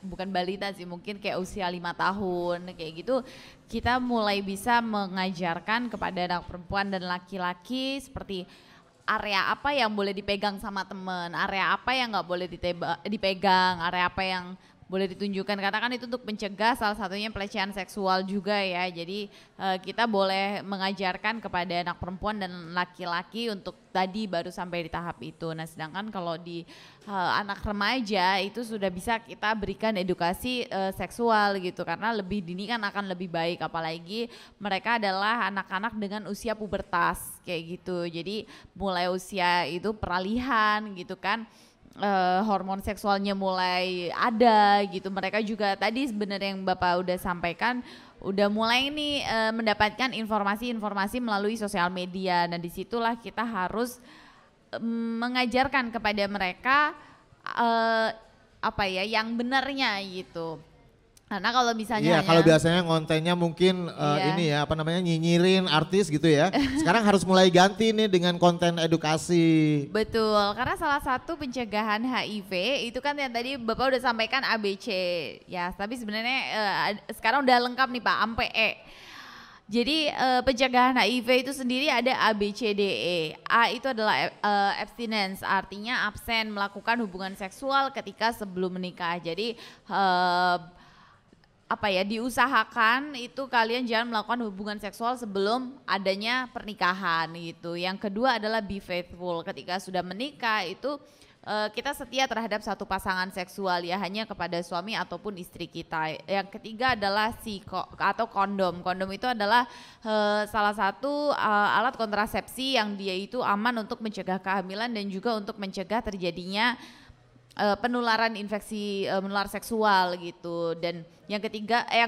bukan balita sih, mungkin kayak usia 5 tahun kayak gitu, kita mulai bisa mengajarkan kepada anak perempuan dan laki-laki seperti area apa yang boleh dipegang sama temen, area apa yang nggak boleh dipegang, area apa yang boleh ditunjukkan, karena kan itu untuk mencegah salah satunya pelecehan seksual juga ya. Jadi kita boleh mengajarkan kepada anak perempuan dan laki-laki untuk tadi baru sampai di tahap itu. Nah sedangkan kalau di anak remaja itu sudah bisa kita berikan edukasi seksual gitu, karena lebih dini kan akan lebih baik, apalagi mereka adalah anak-anak dengan usia pubertas kayak gitu. Jadi mulai usia itu peralihan gitu kan, hormon seksualnya mulai ada gitu. Mereka juga tadi sebenarnya yang Bapak udah sampaikan udah mulai nih mendapatkan informasi-informasi melalui sosial media. Nah disitulah kita harus mengajarkan kepada mereka apa ya yang benarnya gitu. Karena kalau misalnya iya, kalau biasanya kontennya mungkin ini ya apa namanya nyinyirin artis gitu ya. Sekarang harus mulai ganti nih dengan konten edukasi. Betul, karena salah satu pencegahan HIV itu kan yang tadi Bapak udah sampaikan ABC ya, tapi sebenarnya sekarang udah lengkap nih Pak, sampai E. Jadi pencegahan HIV itu sendiri ada A, B, C, D, E. A itu adalah abstinence, artinya absen melakukan hubungan seksual ketika sebelum menikah. Jadi apa ya, diusahakan itu kalian jangan melakukan hubungan seksual sebelum adanya pernikahan gitu. Yang kedua adalah be faithful, ketika sudah menikah itu kita setia terhadap satu pasangan seksual ya, hanya kepada suami ataupun istri kita. Yang ketiga adalah atau kondom. Kondom itu adalah salah satu alat kontrasepsi yang dia itu aman untuk mencegah kehamilan dan juga untuk mencegah terjadinya penularan infeksi menular seksual gitu. Dan yang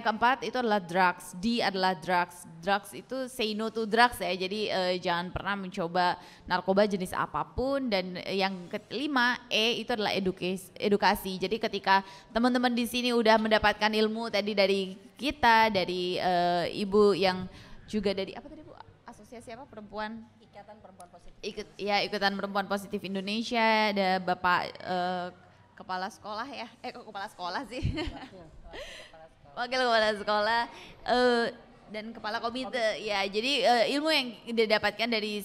keempat itu adalah drugs. D adalah drugs. Drugs itu say no to drugs ya. Jadi jangan pernah mencoba narkoba jenis apapun. Dan yang kelima E itu adalah edukasi. Jadi ketika teman-teman di sini udah mendapatkan ilmu tadi dari kita, dari ibu yang juga dari apa tadi Bu? Asosiasi apa perempuan? Ikatan Perempuan Positif. Ikatan Perempuan Positif Indonesia, ada Bapak kepala sekolah ya, kok kepala sekolah sih, wakil kepala sekolah dan kepala komite ya. Jadi ilmu yang didapatkan dari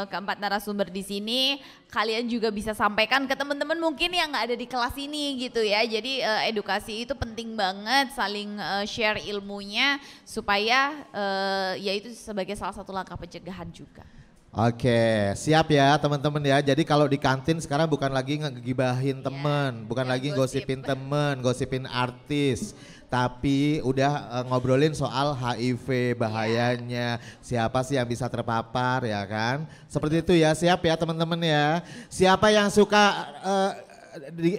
keempat narasumber di sini kalian juga bisa sampaikan ke teman-teman mungkin yang nggak ada di kelas ini gitu ya. Jadi edukasi itu penting banget, saling share ilmunya supaya ya itu sebagai salah satu langkah pencegahan juga. Oke, siap ya teman-teman ya. Jadi kalau di kantin sekarang bukan lagi ngegibahin teman, bukan lagi gosipin teman, gosipin artis, tapi udah ngobrolin soal HIV, bahayanya, siapa sih yang bisa terpapar ya kan. Seperti itu ya, siap ya teman-teman ya. Siapa yang suka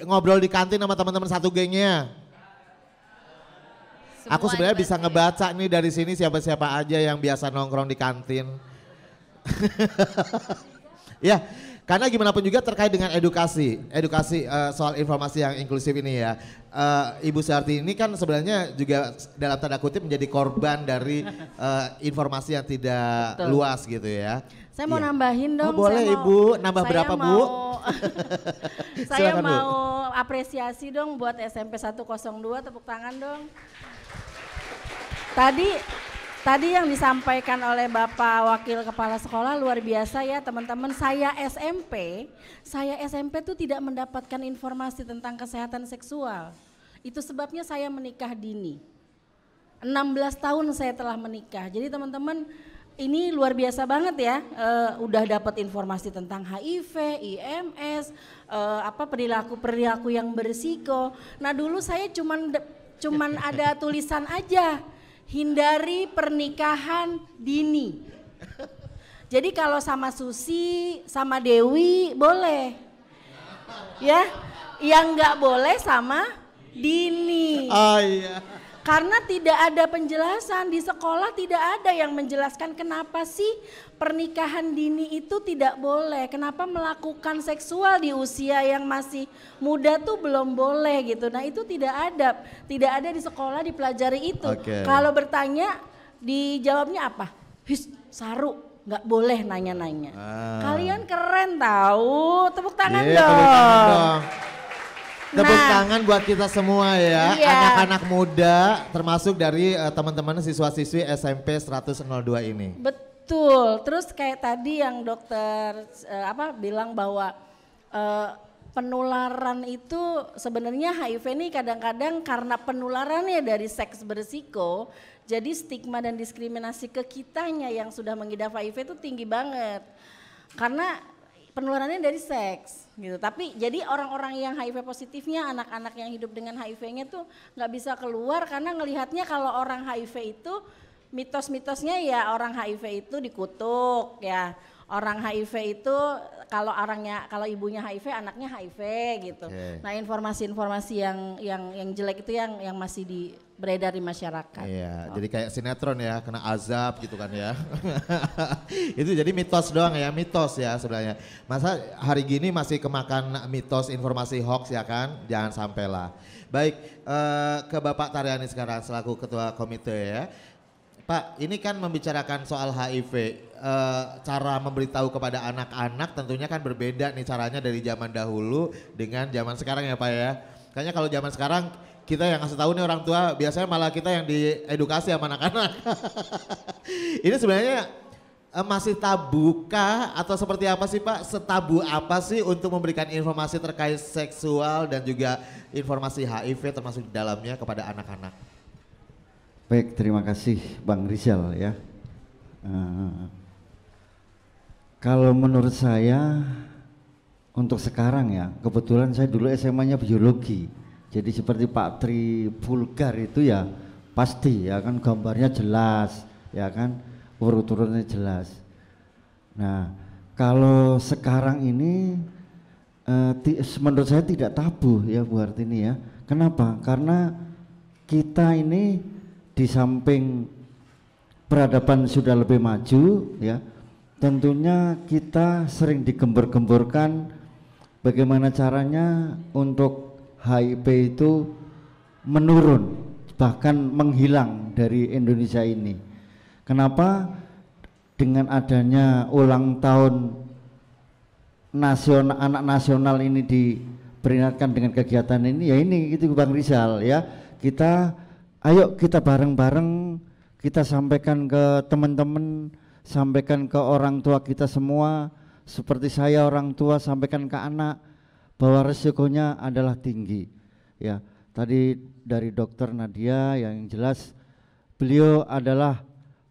ngobrol di kantin sama teman-teman satu gengnya? Aku sebenarnya bisa ngebaca nih dari sini siapa-siapa aja yang biasa nongkrong di kantin. Ya, karena gimana pun juga terkait dengan edukasi soal informasi yang inklusif ini ya. Ibu Syarti ini kan sebenarnya juga dalam tanda kutip menjadi korban dari informasi yang tidak luas gitu ya. Saya mau nambahin dong. Oh boleh Ibu, nambah berapa Bu? Saya mau apresiasi dong buat SMP 102, tepuk tangan dong. Tadi yang disampaikan oleh Bapak Wakil Kepala Sekolah luar biasa ya teman-teman. Saya SMP tuh tidak mendapatkan informasi tentang kesehatan seksual. Itu sebabnya saya menikah dini. 16 tahun saya telah menikah. Jadi teman-teman ini luar biasa banget ya. Udah dapat informasi tentang HIV, IMS, perilaku yang berisiko. Nah dulu saya cuman ada tulisan aja. Hindari pernikahan dini. Jadi kalau sama Susi, sama Dewi boleh. Ya, yang nggak boleh sama Dini. Oh iya. Karena tidak ada penjelasan di sekolah, tidak ada yang menjelaskan kenapa sih pernikahan dini itu tidak boleh. Kenapa melakukan seksual di usia yang masih muda tuh belum boleh gitu. Nah itu tidak ada di sekolah dipelajari itu. Okay. Kalau bertanya dijawabnya apa? His, Saru, nggak boleh nanya-nanya. Kalian keren tahu, tepuk tangan dong. Tepuk tangan dong. Tepuk tangan buat kita semua ya, Iya. anak-anak muda termasuk dari teman-teman siswa-siswi SMP 102 ini. Betul, terus kayak tadi yang dokter bilang bahwa penularan itu sebenarnya HIV ini kadang-kadang karena penularannya dari seks berisiko, jadi stigma dan diskriminasi ke kitanya yang sudah mengidap HIV itu tinggi banget. Karena penularannya dari seks gitu. Tapi jadi orang-orang yang HIV positifnya, anak-anak yang hidup dengan HIV-nya tuh nggak bisa keluar karena ngelihatnya kalau orang HIV itu mitos-mitosnya ya orang HIV itu dikutuk ya. Orang HIV itu kalau ibunya HIV, anaknya HIV gitu. Okay. Nah, informasi-informasi yang jelek itu yang masih beredar di masyarakat. Iya, jadi kayak sinetron ya, kena azab gitu kan ya. Itu jadi mitos doang ya, mitos ya sebenarnya. Masa hari gini masih kemakan mitos informasi hoax ya kan? Jangan sampai lah. Baik, ke Bapak Taryani sekarang selaku Ketua Komite ya. Pak, ini kan membicarakan soal HIV, cara memberitahu kepada anak-anak tentunya kan berbeda nih caranya dari zaman dahulu dengan zaman sekarang ya Pak ya. Kayaknya kalau zaman sekarang kita yang ngasih tahu nih orang tua, biasanya malah kita yang diedukasi sama anak-anak. Ini sebenarnya masih tabu kah atau seperti apa sih Pak? Setabu apa sih untuk memberikan informasi terkait seksual dan juga informasi HIV termasuk di dalamnya kepada anak-anak? Baik, terima kasih Bang Rizal ya. Kalau menurut saya untuk sekarang ya, kebetulan saya dulu SMA-nya biologi. Jadi seperti Pak Tri vulgar itu ya pasti ya kan, gambarnya jelas ya kan, urut-urutnya jelas. Nah, kalau sekarang ini menurut saya tidak tabu ya Bu Hartini ya. Kenapa? Karena kita ini di samping peradaban sudah lebih maju ya, tentunya kita sering digembor-gemborkan bagaimana caranya untuk HIV itu menurun bahkan menghilang dari Indonesia ini. Kenapa? Dengan adanya ulang tahun nasional, anak nasional ini diperingatkan dengan kegiatan ini ya, ini gitu Bang Rizal ya. Ayo kita bareng-bareng kita sampaikan ke teman-teman, sampaikan ke orang tua kita semua, seperti saya orang tua sampaikan ke anak bahwa resikonya adalah tinggi. Ya, tadi dari Dokter Nadia yang jelas beliau adalah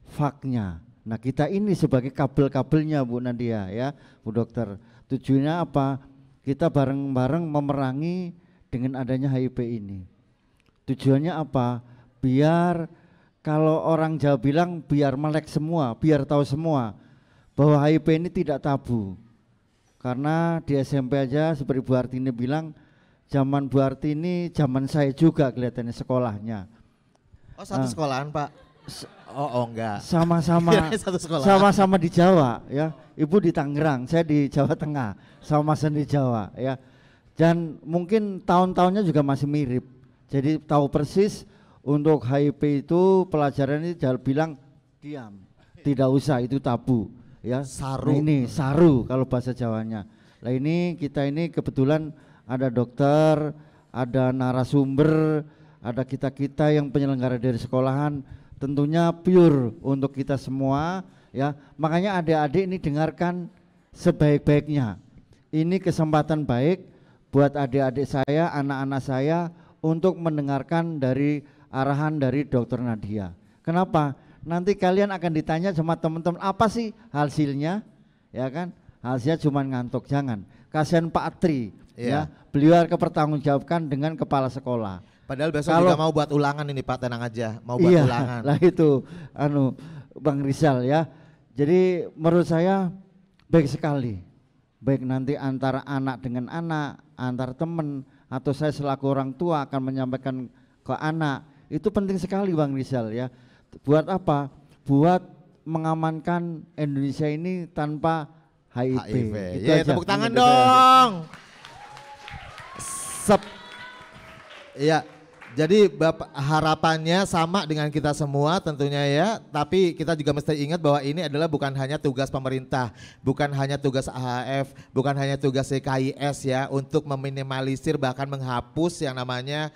faknya. Nah, kita ini sebagai kabel-kabelnya Bu Nadia ya, Bu Dokter. Tujuannya apa? Kita bareng-bareng memerangi dengan adanya HIV ini. Tujuannya apa? Biar kalau orang Jawa bilang biar melek semua, biar tahu semua bahwa HIV ini tidak tabu. Karena di SMP aja seperti Bu Hartini bilang, zaman Bu Hartini zaman saya juga kelihatannya sekolahnya. Oh satu sekolahan Pak? Oh enggak. Sama-sama sama-sama di Jawa ya. Ibu di Tangerang, saya di Jawa Tengah, sama-sama di Jawa ya. Dan mungkin tahun-tahunnya juga masih mirip. Jadi tahu persis untuk HIV itu pelajaran ini jangan bilang diam, tidak usah, itu tabu ya. Saru. Nah, ini saru kalau bahasa Jawanya. Nah ini kita ini kebetulan ada dokter, ada narasumber, ada kita-kita yang penyelenggara dari sekolahan, tentunya pure untuk kita semua ya. Makanya adik-adik ini dengarkan sebaik-baiknya. Ini kesempatan baik buat adik-adik saya, anak-anak saya untuk mendengarkan dari arahan dari Dokter Nadia. Kenapa? Nanti kalian akan ditanya sama teman-teman apa sih hasilnya, ya kan? Hasilnya cuma ngantuk, jangan. Kasihan Pak Tri, ya. Beliau akan bertanggungjawabkan dengan kepala sekolah. Padahal besok juga mau buat ulangan ini Pak, tenang aja, mau buat ulangan. Lah itu, Bang Rizal ya. Jadi menurut saya baik sekali, baik nanti antara anak dengan anak, antar teman, atau saya selaku orang tua akan menyampaikan ke anak. Itu penting sekali Bang Rizal ya. Buat apa? Buat mengamankan Indonesia ini tanpa HIV. Ya, tepuk tangan dong. Iya. Jadi Bapak harapannya sama dengan kita semua tentunya ya, tapi kita juga mesti ingat bahwa ini adalah bukan hanya tugas pemerintah, bukan hanya tugas AHF, bukan hanya tugas CKIS ya untuk meminimalisir bahkan menghapus yang namanya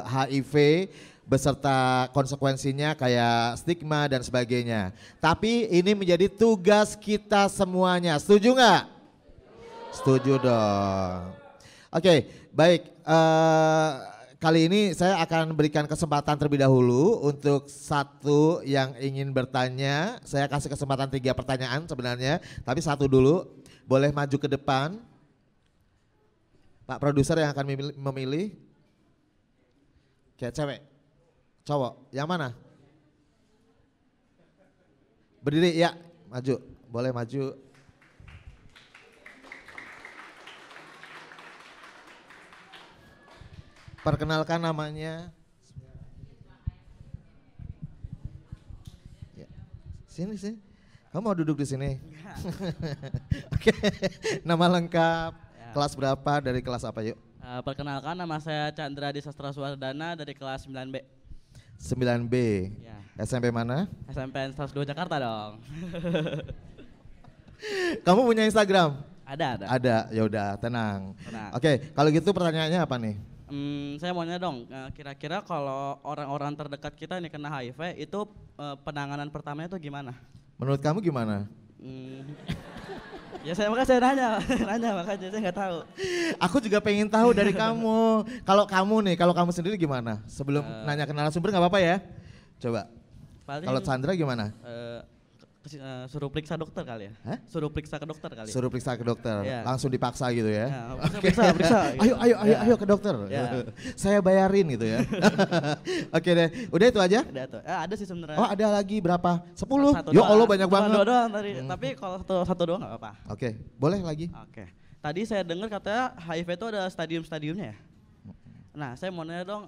HIV beserta konsekuensinya kayak stigma dan sebagainya. Tapi ini menjadi tugas kita semuanya, setuju nggak? Setuju dong. Oke, baik. Kali ini saya akan berikan kesempatan terlebih dahulu untuk satu yang ingin bertanya. Saya kasih kesempatan 3 pertanyaan sebenarnya, tapi satu dulu. Boleh maju ke depan. Pak produser yang akan memilih. Kayak cewek, cowok, yang mana? Berdiri ya, maju. Boleh maju. Perkenalkan namanya. Ya. Sini. Kamu mau duduk di sini? Oke. Nama lengkap, ya. Kelas berapa, dari kelas apa yuk? Perkenalkan, nama saya Chandra Di Sastra Suwardana dari kelas 9B. 9B. Ya. SMP mana? SMPN 102 Jakarta dong. Kamu punya Instagram? Ada. Ada, yaudah tenang. Oke, kalau gitu pertanyaannya apa nih? Saya maunya dong, kira-kira kalau orang-orang terdekat kita ini kena HIV itu penanganan pertamanya itu gimana? Menurut kamu gimana? Ya makanya saya nanya makanya saya nggak tahu. Aku juga pengen tahu dari kamu. Kalau kamu sendiri gimana? Sebelum nanya ke narasumber nggak apa-apa ya? Coba. Kalau Chandra gimana? Suruh periksa dokter kali ya? Hah? Suruh periksa ke dokter kali ya? Suruh periksa ke dokter, ya. Langsung dipaksa gitu ya? Periksa. Gitu. Ayo ke dokter, ya. Saya bayarin gitu ya. Oke deh, udah itu aja? Udah tuh, ada sih sebenarnya. Oh ada lagi berapa? 10? Ya Allah banyak banget. Dua doang tadi, tapi kalau satu doang gak apa-apa. Oke, boleh lagi. Oke, tadi saya dengar katanya HIV itu ada stadium-stadiumnya ya? Nah saya mau nanya dong,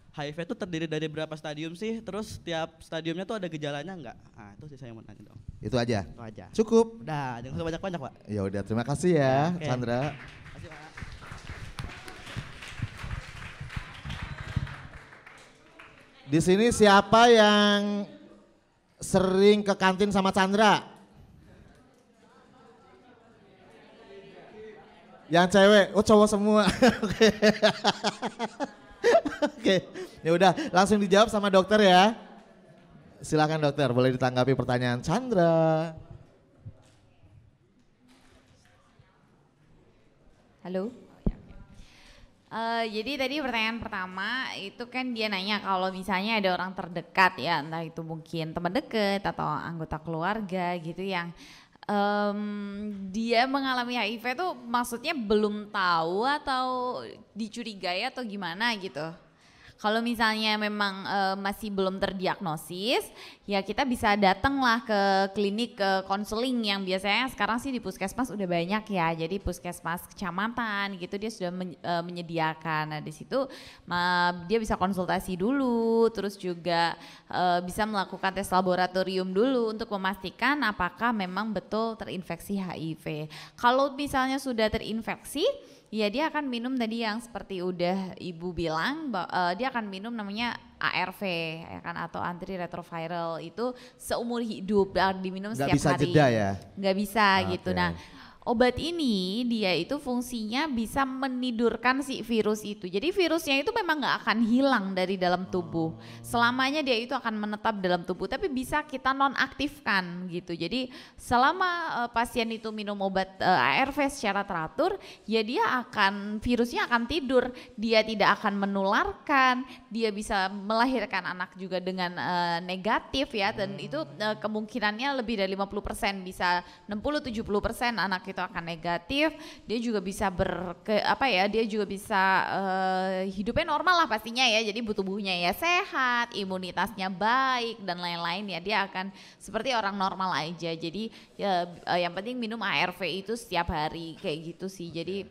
HIV itu terdiri dari berapa stadium sih? Terus tiap stadiumnya tuh ada gejalanya nggak? Nah itu sih saya mau nanya dong. Itu aja? Itu aja. Cukup? Udah, jangan usah banyak-banyak Pak. Ya udah, terima kasih ya okay. Chandra. Terima kasih Pak. Di sini siapa yang sering ke kantin sama Chandra? Yang cewek? Oh cowok semua. Oke, ya udah langsung dijawab sama dokter ya. Silakan dokter, boleh ditanggapi pertanyaan Chandra. Halo. Jadi tadi pertanyaan pertama itu kan dia nanya kalau misalnya ada orang terdekat ya, entah itu mungkin teman dekat atau anggota keluarga gitu yang dia mengalami HIV tuh maksudnya belum tahu atau dicurigai atau gimana gitu. Kalau misalnya memang masih belum terdiagnosis, ya kita bisa datanglah ke klinik ke konseling yang biasanya sekarang sih di puskesmas udah banyak ya. Jadi puskesmas kecamatan gitu dia sudah menyediakan. Nah di situ dia bisa konsultasi dulu, terus juga bisa melakukan tes laboratorium dulu untuk memastikan apakah memang betul terinfeksi HIV. Kalau misalnya sudah terinfeksi, ya dia akan minum tadi yang seperti udah ibu bilang, dia akan minum namanya ARV ya kan, atau antiretroviral itu seumur hidup, diminum setiap hari. Nggak bisa jeda ya? Nggak bisa gitu. Nah obat ini dia itu fungsinya bisa menidurkan si virus itu. Jadi virusnya itu memang nggak akan hilang dari dalam tubuh. Selamanya dia itu akan menetap dalam tubuh, tapi bisa kita nonaktifkan gitu. Jadi selama pasien itu minum obat ARV secara teratur, ya virusnya akan tidur. Dia tidak akan menularkan, dia bisa melahirkan anak juga dengan negatif ya, dan itu kemungkinannya lebih dari 50%, bisa 60-70% anak itu akan negatif. Dia juga bisa dia juga bisa hidupnya normal lah pastinya ya. Jadi tubuhnya ya sehat, imunitasnya baik dan lain-lain ya. Dia akan seperti orang normal aja. Jadi yang penting minum ARV itu setiap hari kayak gitu sih. Jadi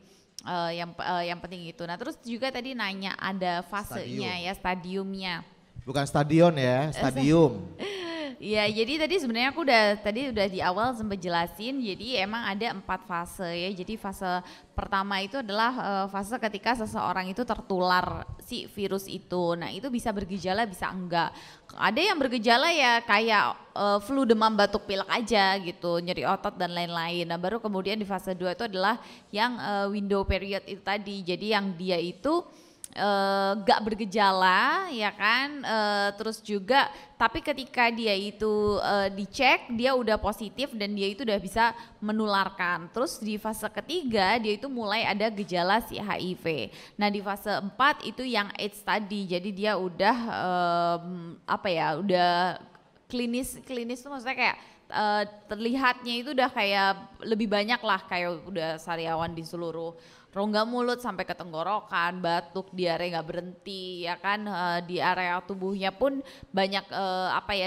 yang penting itu. Nah terus juga tadi nanya ada fasenya ya, stadiumnya. Bukan stadion ya, stadium. Ya, jadi tadi sebenarnya aku udah di awal sempat jelasin. Jadi emang ada 4 fase ya. Jadi fase pertama itu adalah fase ketika seseorang itu tertular si virus itu. Nah, itu bisa bergejala, bisa enggak. Ada yang bergejala ya kayak flu, demam, batuk, pilek aja gitu, nyeri otot dan lain-lain. Nah, baru kemudian di fase 2 itu adalah yang window period itu tadi. Jadi yang dia itu gak bergejala ya kan, terus juga tapi ketika dia itu dicek dia udah positif dan dia itu udah bisa menularkan. Terus di fase ketiga dia itu mulai ada gejala si HIV. Nah di fase 4 itu yang AIDS tadi, jadi dia udah udah klinis tuh maksudnya kayak terlihatnya itu udah kayak lebih banyak lah, kayak udah sariawan di seluruh rongga mulut sampai ke tenggorokan, batuk, diare nggak berhenti ya kan, di area tubuhnya pun banyak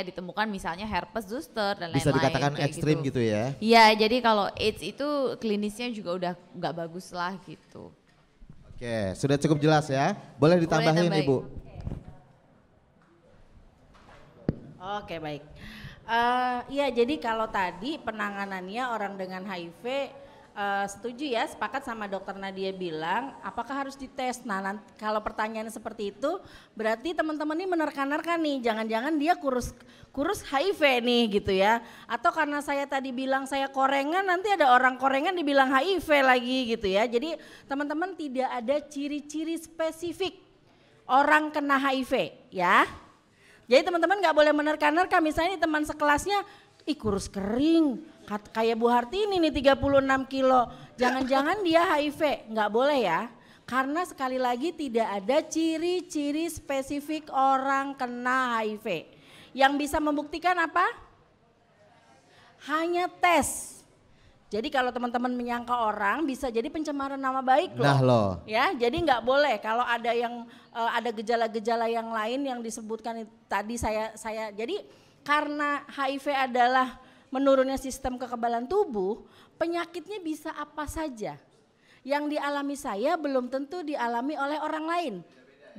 ditemukan misalnya herpes zoster dan lain-lain. Bisa dikatakan ekstrim gitu ya? Iya, jadi kalau AIDS itu klinisnya juga udah nggak bagus lah gitu. Oke, sudah cukup jelas ya. Boleh ditambahin Ibu? Oke, baik. Iya, jadi kalau tadi penanganannya orang dengan HIV, setuju ya, sepakat sama dokter Nadia bilang, apakah harus dites? Nah, kalau pertanyaannya seperti itu, berarti teman-teman ini menerka-nerka nih, jangan-jangan dia kurus HIV nih gitu ya. Atau karena saya tadi bilang saya korengan, nanti ada orang korengan dibilang HIV lagi gitu ya. Jadi teman-teman tidak ada ciri-ciri spesifik orang kena HIV ya. Jadi teman-teman gak boleh menerka-nerka, misalnya teman sekelasnya, ih kurus kering, kayak Bu Hartini nih 36 kilo, jangan-jangan dia HIV, nggak boleh ya. Karena sekali lagi tidak ada ciri-ciri spesifik orang kena HIV. Yang bisa membuktikan apa? Hanya tes. Jadi kalau teman-teman menyangka orang bisa jadi pencemaran nama baik loh. Nah loh. Ya, jadi nggak boleh kalau ada yang ada gejala-gejala yang lain yang disebutkan tadi saya jadi karena HIV adalah menurunnya sistem kekebalan tubuh, penyakitnya bisa apa saja. Yang dialami saya belum tentu dialami oleh orang lain.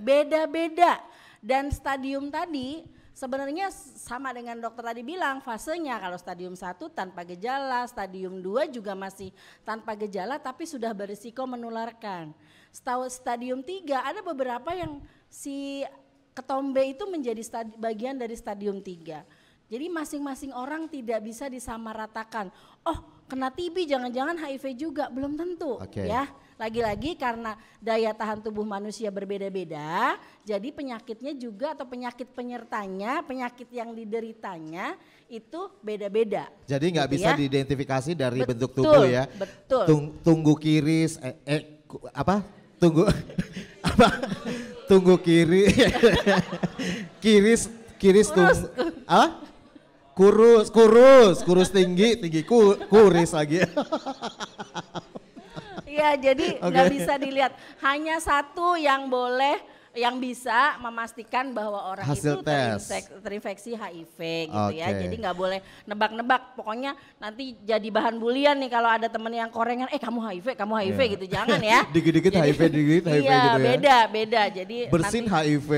Beda-beda. Dan stadium tadi sebenarnya sama dengan dokter tadi bilang, fasenya kalau stadium 1 tanpa gejala, stadium 2 juga masih tanpa gejala tapi sudah berisiko menularkan. Stadium 3 ada beberapa yang si ketombe itu menjadi bagian dari stadium 3. Jadi masing-masing orang tidak bisa disamaratakan. Oh, kena TB jangan-jangan HIV juga, belum tentu ya. Lagi-lagi karena daya tahan tubuh manusia berbeda-beda, jadi penyakitnya juga atau penyakit penyertanya, penyakit yang dideritanya itu beda-beda. Jadi nggak gitu bisa ya. diidentifikasi dari bentuk tubuh ya. Betul. Tunggu kiris, tunggu kiri, kiris tunggu, kurus tinggi kuris lagi. Iya, jadi nggak bisa dilihat. Hanya satu yang boleh, yang bisa memastikan bahwa orang hasil itu terinfeksi HIV gitu ya. Jadi nggak boleh nebak-nebak. Pokoknya nanti jadi bahan bulian nih kalau ada temen yang korengan, kamu HIV gitu. Jangan ya. Dikit-dikit HIV, dikit-dikit HIV iya, gitu ya. beda. Jadi bersin nanti, HIV.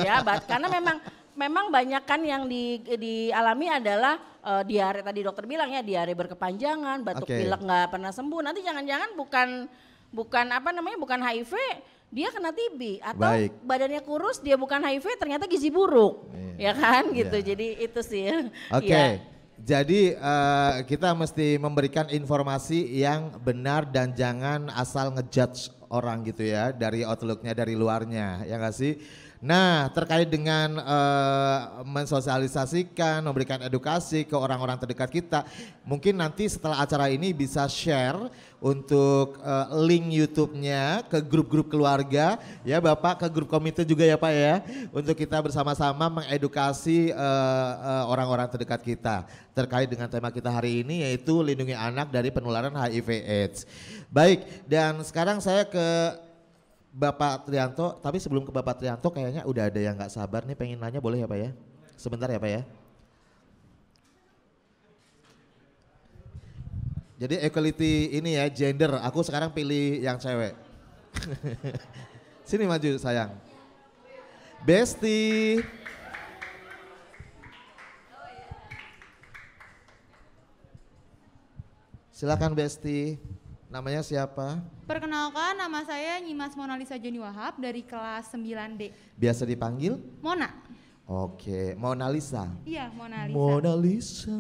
ya, karena memang banyak kan yang dialami adalah diare, tadi dokter bilang ya, diare berkepanjangan, batuk pilek nggak pernah sembuh. Nanti jangan-jangan bukan HIV, dia kena TB atau badannya kurus, dia bukan HIV ternyata gizi buruk. Ya kan gitu. Jadi itu sih. Oke. Jadi kita mesti memberikan informasi yang benar dan jangan asal ngejudge orang gitu ya, dari outlooknya, dari luarnya, ya nggak sih? Nah, terkait dengan mensosialisasikan, memberikan edukasi ke orang-orang terdekat kita, mungkin nanti setelah acara ini bisa share untuk link YouTube-nya ke grup-grup keluarga, ya Bapak, ke grup komite juga ya Pak ya, untuk kita bersama-sama mengedukasi orang-orang terdekat kita terkait dengan tema kita hari ini, yaitu lindungi anak dari penularan HIV/AIDS. Baik, dan sekarang saya ke Bapak Trianto, tapi sebelum ke Bapak Trianto kayaknya udah ada yang nggak sabar nih pengen nanya, boleh ya Pak ya? Sebentar ya Pak ya. Jadi equality ini ya, gender, aku sekarang pilih yang cewek. Sini maju sayang. Besti. Silakan Besti. Namanya siapa? Perkenalkan, nama saya Nyimas Monalisa Joni Wahab dari kelas 9D. Biasa dipanggil? Mona. Oke, Mona Lisa. Iya, Mona Lisa. Mona Lisa.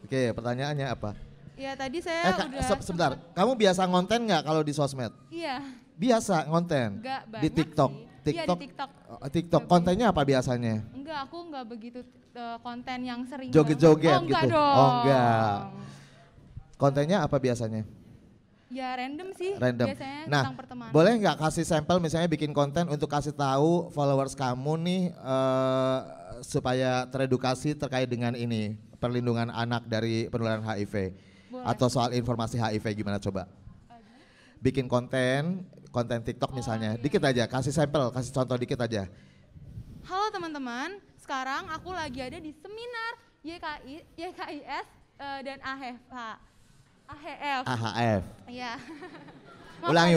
Oke, pertanyaannya apa? Ya tadi saya udah sebentar, kamu biasa ngonten nggak kalau di sosmed? Iya. Biasa ngonten? Enggak banyak di TikTok? sih. TikTok? Iya di TikTok. TikTok, kontennya apa biasanya? Enggak, aku enggak begitu konten yang sering. Joget-joget enggak gitu? Dong. Oh enggak. Kontennya apa biasanya? Ya random sih, Random. biasanya Nah, tentang pertemanan. boleh nggak kasih sampel misalnya bikin konten untuk kasih tahu followers kamu nih supaya teredukasi terkait dengan ini, perlindungan anak dari penularan HIV. Boleh. Atau soal informasi HIV gimana coba? Bikin konten TikTok misalnya, dikit aja, kasih sampel, kasih contoh dikit aja. Halo teman-teman, sekarang aku lagi ada di seminar YKIS dan AHF. Iya. Ulangi.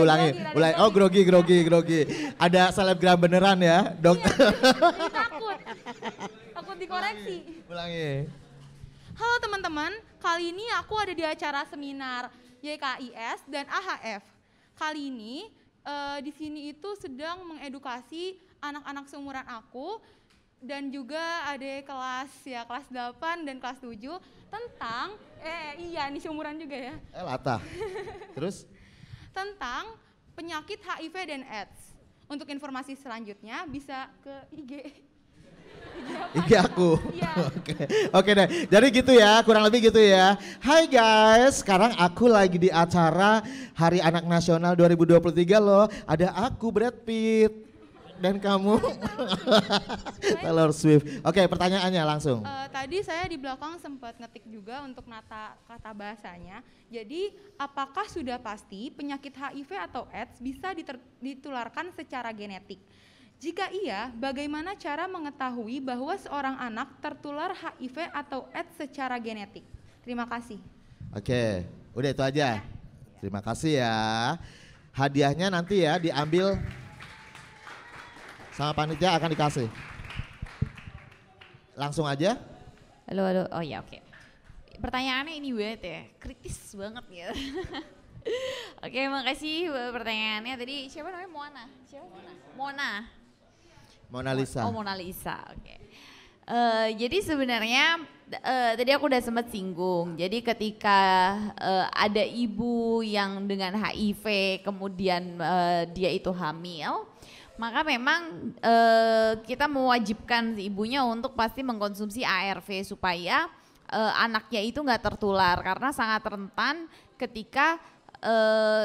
Oh grogi. Ada selebgram beneran ya, dokter. Iya, takut dikoreksi. Ulangi. Halo teman-teman, kali ini aku ada di acara seminar YKIS dan AHF. Kali ini di sini itu sedang mengedukasi anak-anak seumuran aku dan juga adik kelas 8 dan kelas 7 tentang iya nih seumuran juga ya. Lata. Terus? Tentang penyakit HIV dan AIDS. Untuk informasi selanjutnya bisa ke IG. IG aku. Iya. Oke deh. Jadi gitu ya, kurang lebih gitu ya. Hai guys, sekarang aku lagi di acara Hari Anak Nasional 2023 loh. Ada aku Brad Pitt. Dan kamu Taylor Swift. Oke, pertanyaannya langsung. Tadi saya di belakang sempat ngetik juga untuk nata kata bahasanya. Jadi, apakah sudah pasti penyakit HIV atau AIDS bisa ditularkan secara genetik? Jika iya, bagaimana cara mengetahui bahwa seorang anak tertular HIV atau AIDS secara genetik? Terima kasih. Oke, udah itu aja. Terima kasih ya. Hadiahnya nanti ya diambil sama panitia akan dikasih. Langsung aja. Halo. Oh ya oke. Pertanyaannya ini banget ya, kritis banget ya. Oke, makasih pertanyaannya. Tadi siapa namanya? Moana. Siapa? Mona Lisa. Oh Mona Lisa, oke. Jadi sebenarnya tadi aku udah sempat singgung. Jadi ketika ada ibu yang dengan HIV kemudian dia itu hamil, maka memang kita mewajibkan si ibunya untuk pasti mengkonsumsi ARV supaya anaknya itu nggak tertular karena sangat rentan ketika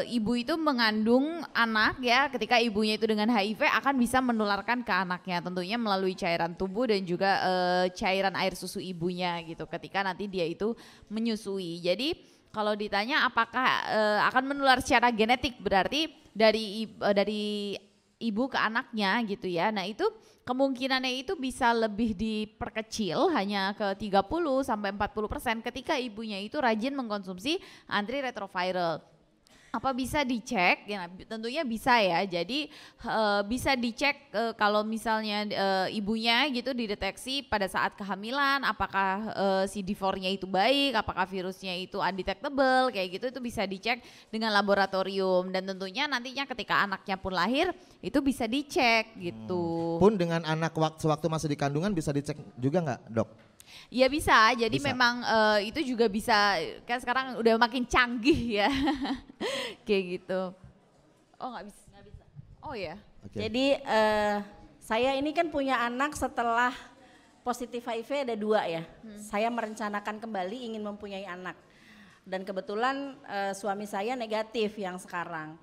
ibu itu mengandung anak ya, ketika ibunya itu dengan HIV akan bisa menularkan ke anaknya tentunya melalui cairan tubuh dan juga cairan air susu ibunya gitu ketika nanti dia itu menyusui. Jadi kalau ditanya apakah akan menular secara genetik berarti dari ibu ke anaknya gitu ya. Nah itu kemungkinannya itu bisa lebih diperkecil hanya ke 30 sampai 40% ketika ibunya itu rajin mengkonsumsi antiretroviral. Apa bisa dicek? Ya, tentunya bisa ya. Jadi bisa dicek kalau misalnya ibunya gitu dideteksi pada saat kehamilan, apakah CD4-nya itu baik, apakah virusnya itu undetectable, kayak gitu itu bisa dicek dengan laboratorium dan tentunya nantinya ketika anaknya pun lahir itu bisa dicek gitu. Pun dengan anak waktu masih di kandungan bisa dicek juga nggak, Dok? Iya bisa, jadi bisa. Memang itu juga bisa, kan sekarang udah makin canggih ya, kayak gitu. Oh nggak bisa. Oh ya. Okay. Jadi saya ini kan punya anak setelah positif HIV ada 2 ya. Saya merencanakan kembali ingin mempunyai anak. Dan kebetulan suami saya negatif yang sekarang.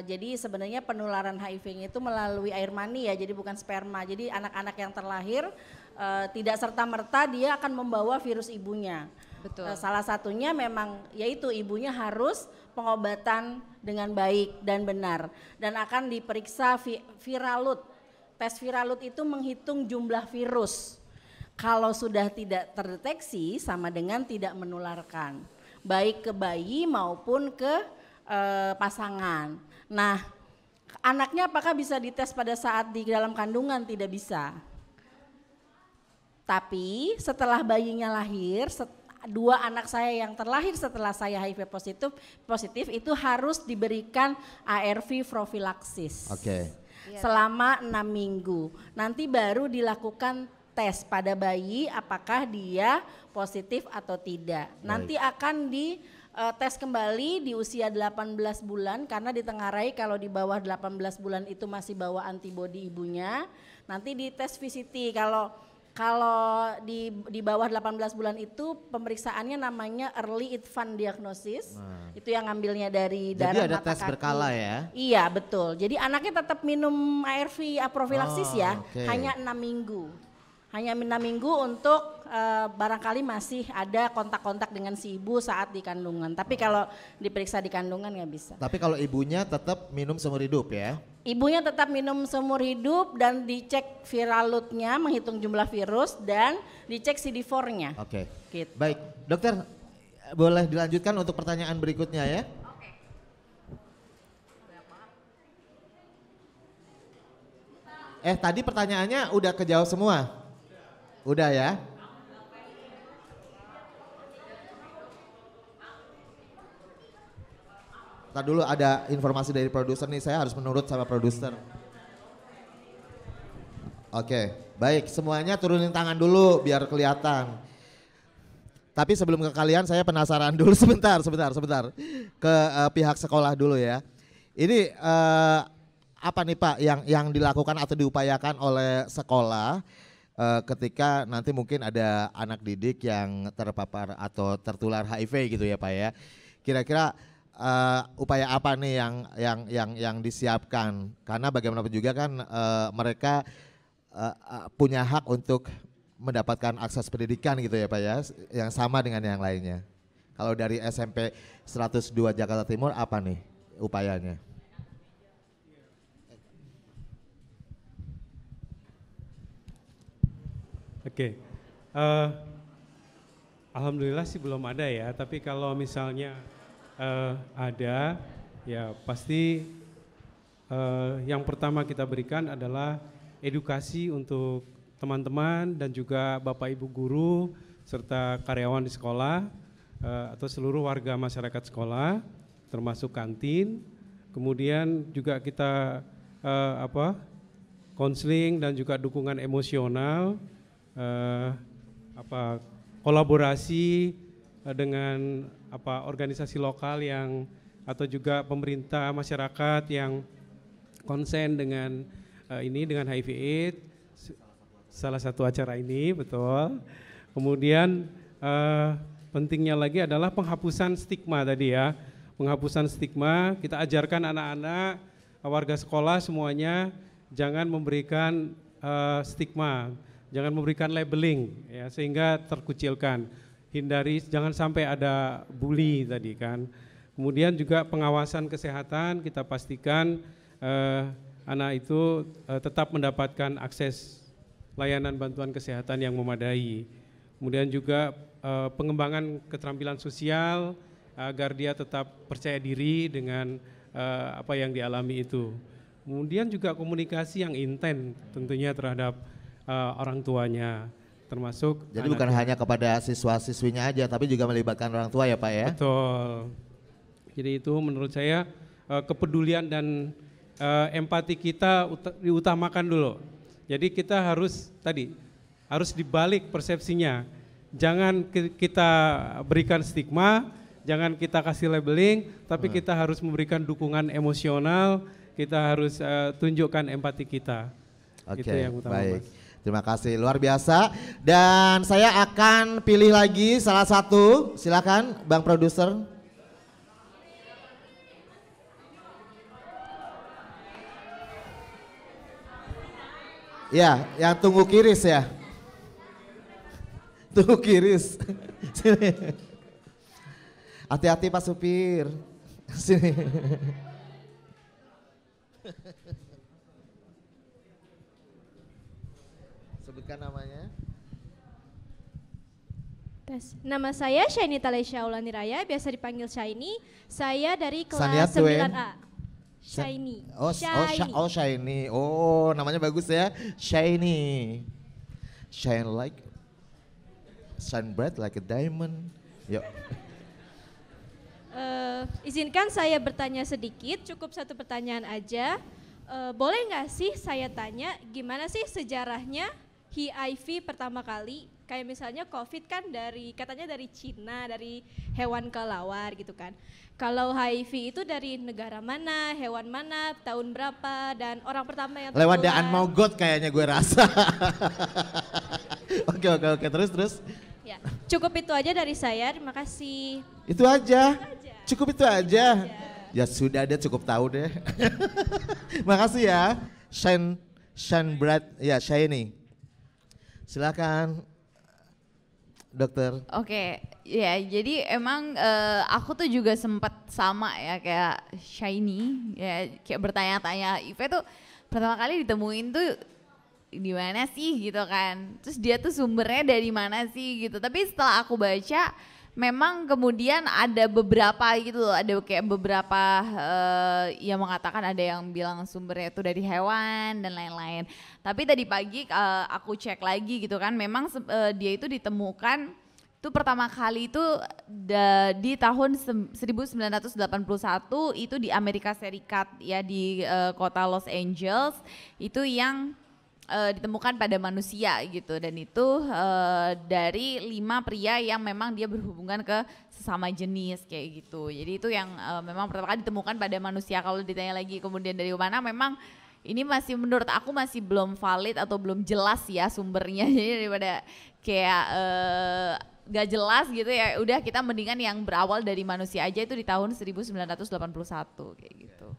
Jadi sebenarnya penularan HIV itu melalui air mani ya, jadi bukan sperma. Jadi anak-anak yang terlahir tidak serta-merta dia akan membawa virus ibunya. Betul. Salah satunya memang yaitu ibunya harus pengobatan dengan baik dan benar. Dan akan diperiksa viralut. Tes viralut itu menghitung jumlah virus. Kalau sudah tidak terdeteksi sama dengan tidak menularkan. Baik ke bayi maupun ke pasangan. Nah, anaknya apakah bisa dites pada saat di dalam kandungan? Tidak bisa. Tapi setelah bayinya lahir, 2 anak saya yang terlahir setelah saya HIV positif itu harus diberikan ARV profilaksis. Oke. Selama 6 minggu. Nanti baru dilakukan tes pada bayi apakah dia positif atau tidak. Nanti akan tes kembali di usia 18 bulan karena ditengarai kalau di bawah 18 bulan itu masih bawa antibodi ibunya. Nanti dites VCT kalau di bawah 18 bulan itu pemeriksaannya namanya early infant diagnosis. Itu yang ngambilnya dari darah, jadi ada mata, tes kaki. berkala ya? Iya betul. Jadi anaknya tetap minum ARV profilaksis ya, hanya 6 minggu. Hanya 6 minggu untuk barangkali masih ada kontak-kontak dengan si ibu saat di kandungan. Tapi kalau diperiksa di kandungan nggak bisa. Tapi kalau ibunya tetap minum seumur hidup ya? Ibunya tetap minum seumur hidup dan dicek viral load-nya, menghitung jumlah virus dan dicek CD4-nya. Oke. Gitu. Baik, dokter boleh dilanjutkan untuk pertanyaan berikutnya ya? Tadi pertanyaannya udah kejawab semua? Udah ya? Ntar dulu ada informasi dari produser nih, saya harus menurut sama produser. Oke, baik semuanya turunin tangan dulu biar kelihatan. Tapi sebelum ke kalian saya penasaran dulu sebentar. Ke pihak sekolah dulu ya. Ini apa nih Pak yang dilakukan atau diupayakan oleh sekolah ketika nanti mungkin ada anak didik yang terpapar atau tertular HIV gitu ya Pak ya. Kira-kira upaya apa nih yang disiapkan? Karena bagaimanapun juga kan mereka punya hak untuk mendapatkan akses pendidikan gitu ya Pak ya, yang sama dengan yang lainnya. Kalau dari SMP 102 Jakarta Timur apa nih upayanya? Oke, alhamdulillah sih belum ada ya, tapi kalau misalnya ada, ya pasti yang pertama kita berikan adalah edukasi untuk teman-teman dan juga Bapak Ibu guru serta karyawan di sekolah atau seluruh warga masyarakat sekolah, termasuk kantin. Kemudian juga kita konseling dan juga dukungan emosional. Kolaborasi dengan organisasi lokal yang atau juga pemerintah masyarakat yang konsen dengan dengan HIV/AIDS, salah satu acara ini betul. Kemudian pentingnya lagi adalah penghapusan stigma tadi ya, penghapusan stigma. Kita ajarkan anak-anak, warga sekolah semuanya jangan memberikan stigma. Jangan memberikan labeling ya, sehingga terkucilkan. Hindari jangan sampai ada bully tadi kan. Kemudian juga pengawasan kesehatan, kita pastikan anak itu tetap mendapatkan akses layanan bantuan kesehatan yang memadai. Kemudian juga pengembangan keterampilan sosial agar dia tetap percaya diri dengan apa yang dialami itu. Kemudian juga komunikasi yang intens tentunya terhadap orang tuanya, termasuk jadi bukan hanya kepada siswa-siswinya aja tapi juga melibatkan orang tua ya Pak ya? Betul. Jadi itu menurut saya kepedulian dan empati kita diutamakan dulu. Jadi kita harus dibalik persepsinya. Jangan kita berikan stigma, jangan kita kasih labeling, tapi kita harus memberikan dukungan emosional, kita harus tunjukkan empati kita. Oke, itu yang utama, baik. Mas. Terima kasih, luar biasa. Dan saya akan pilih lagi salah satu, silakan Bang Produser. Ya, yang tunggu kiris ya. Tunggu kiris. Hati-hati Pak Supir. Sini. Sebutkan namanya. Tes. Nama saya Shaini Talesya Ulaniraya, biasa dipanggil Shaini. Saya dari kelas 9A. Shaini. Oh, Shaini. Oh, namanya bagus ya. Shaini. Shine like. shine bright like a diamond. Yuk. Izinkan saya bertanya sedikit, cukup satu pertanyaan aja. Boleh nggak sih saya tanya gimana sih sejarahnya HIV pertama kali? Kayak misalnya COVID kan katanya dari Cina, dari hewan kelelawar gitu kan. Kalau HIV itu dari negara mana, hewan mana, tahun berapa, dan orang pertama yang lewat daan mogot kayaknya gue rasa. Oke, terus. Ya, cukup itu aja dari saya, terima kasih. Itu aja. Cukup itu aja. Ya sudah deh, cukup tahu deh. Makasih ya. Shine bright, ya shiny. Silakan. Dokter. Oke, ya jadi emang aku tuh juga sempat sama ya kayak Shiny, ya kayak bertanya-tanya, IV tuh pertama kali ditemuin tuh di mana sih gitu kan, terus dia tuh sumbernya dari mana sih gitu. Tapi setelah aku baca, memang kemudian ada beberapa gitu loh, ada kayak beberapa yang mengatakan ada yang bilang sumbernya itu dari hewan dan lain-lain. Tapi tadi pagi aku cek lagi gitu kan, memang dia itu ditemukan itu pertama kali itu di tahun 1981 itu di Amerika Serikat ya, di kota Los Angeles itu yang ditemukan pada manusia gitu, dan itu dari 5 pria yang memang dia berhubungan ke sesama jenis kayak gitu. Jadi itu yang memang pertama kali ditemukan pada manusia. Kalau ditanya lagi kemudian dari mana, memang ini masih menurut aku masih belum valid atau belum jelas ya sumbernya. Jadi daripada kayak gak jelas gitu ya, udah kita mendingan yang berawal dari manusia aja, itu di tahun 1981 kayak gitu.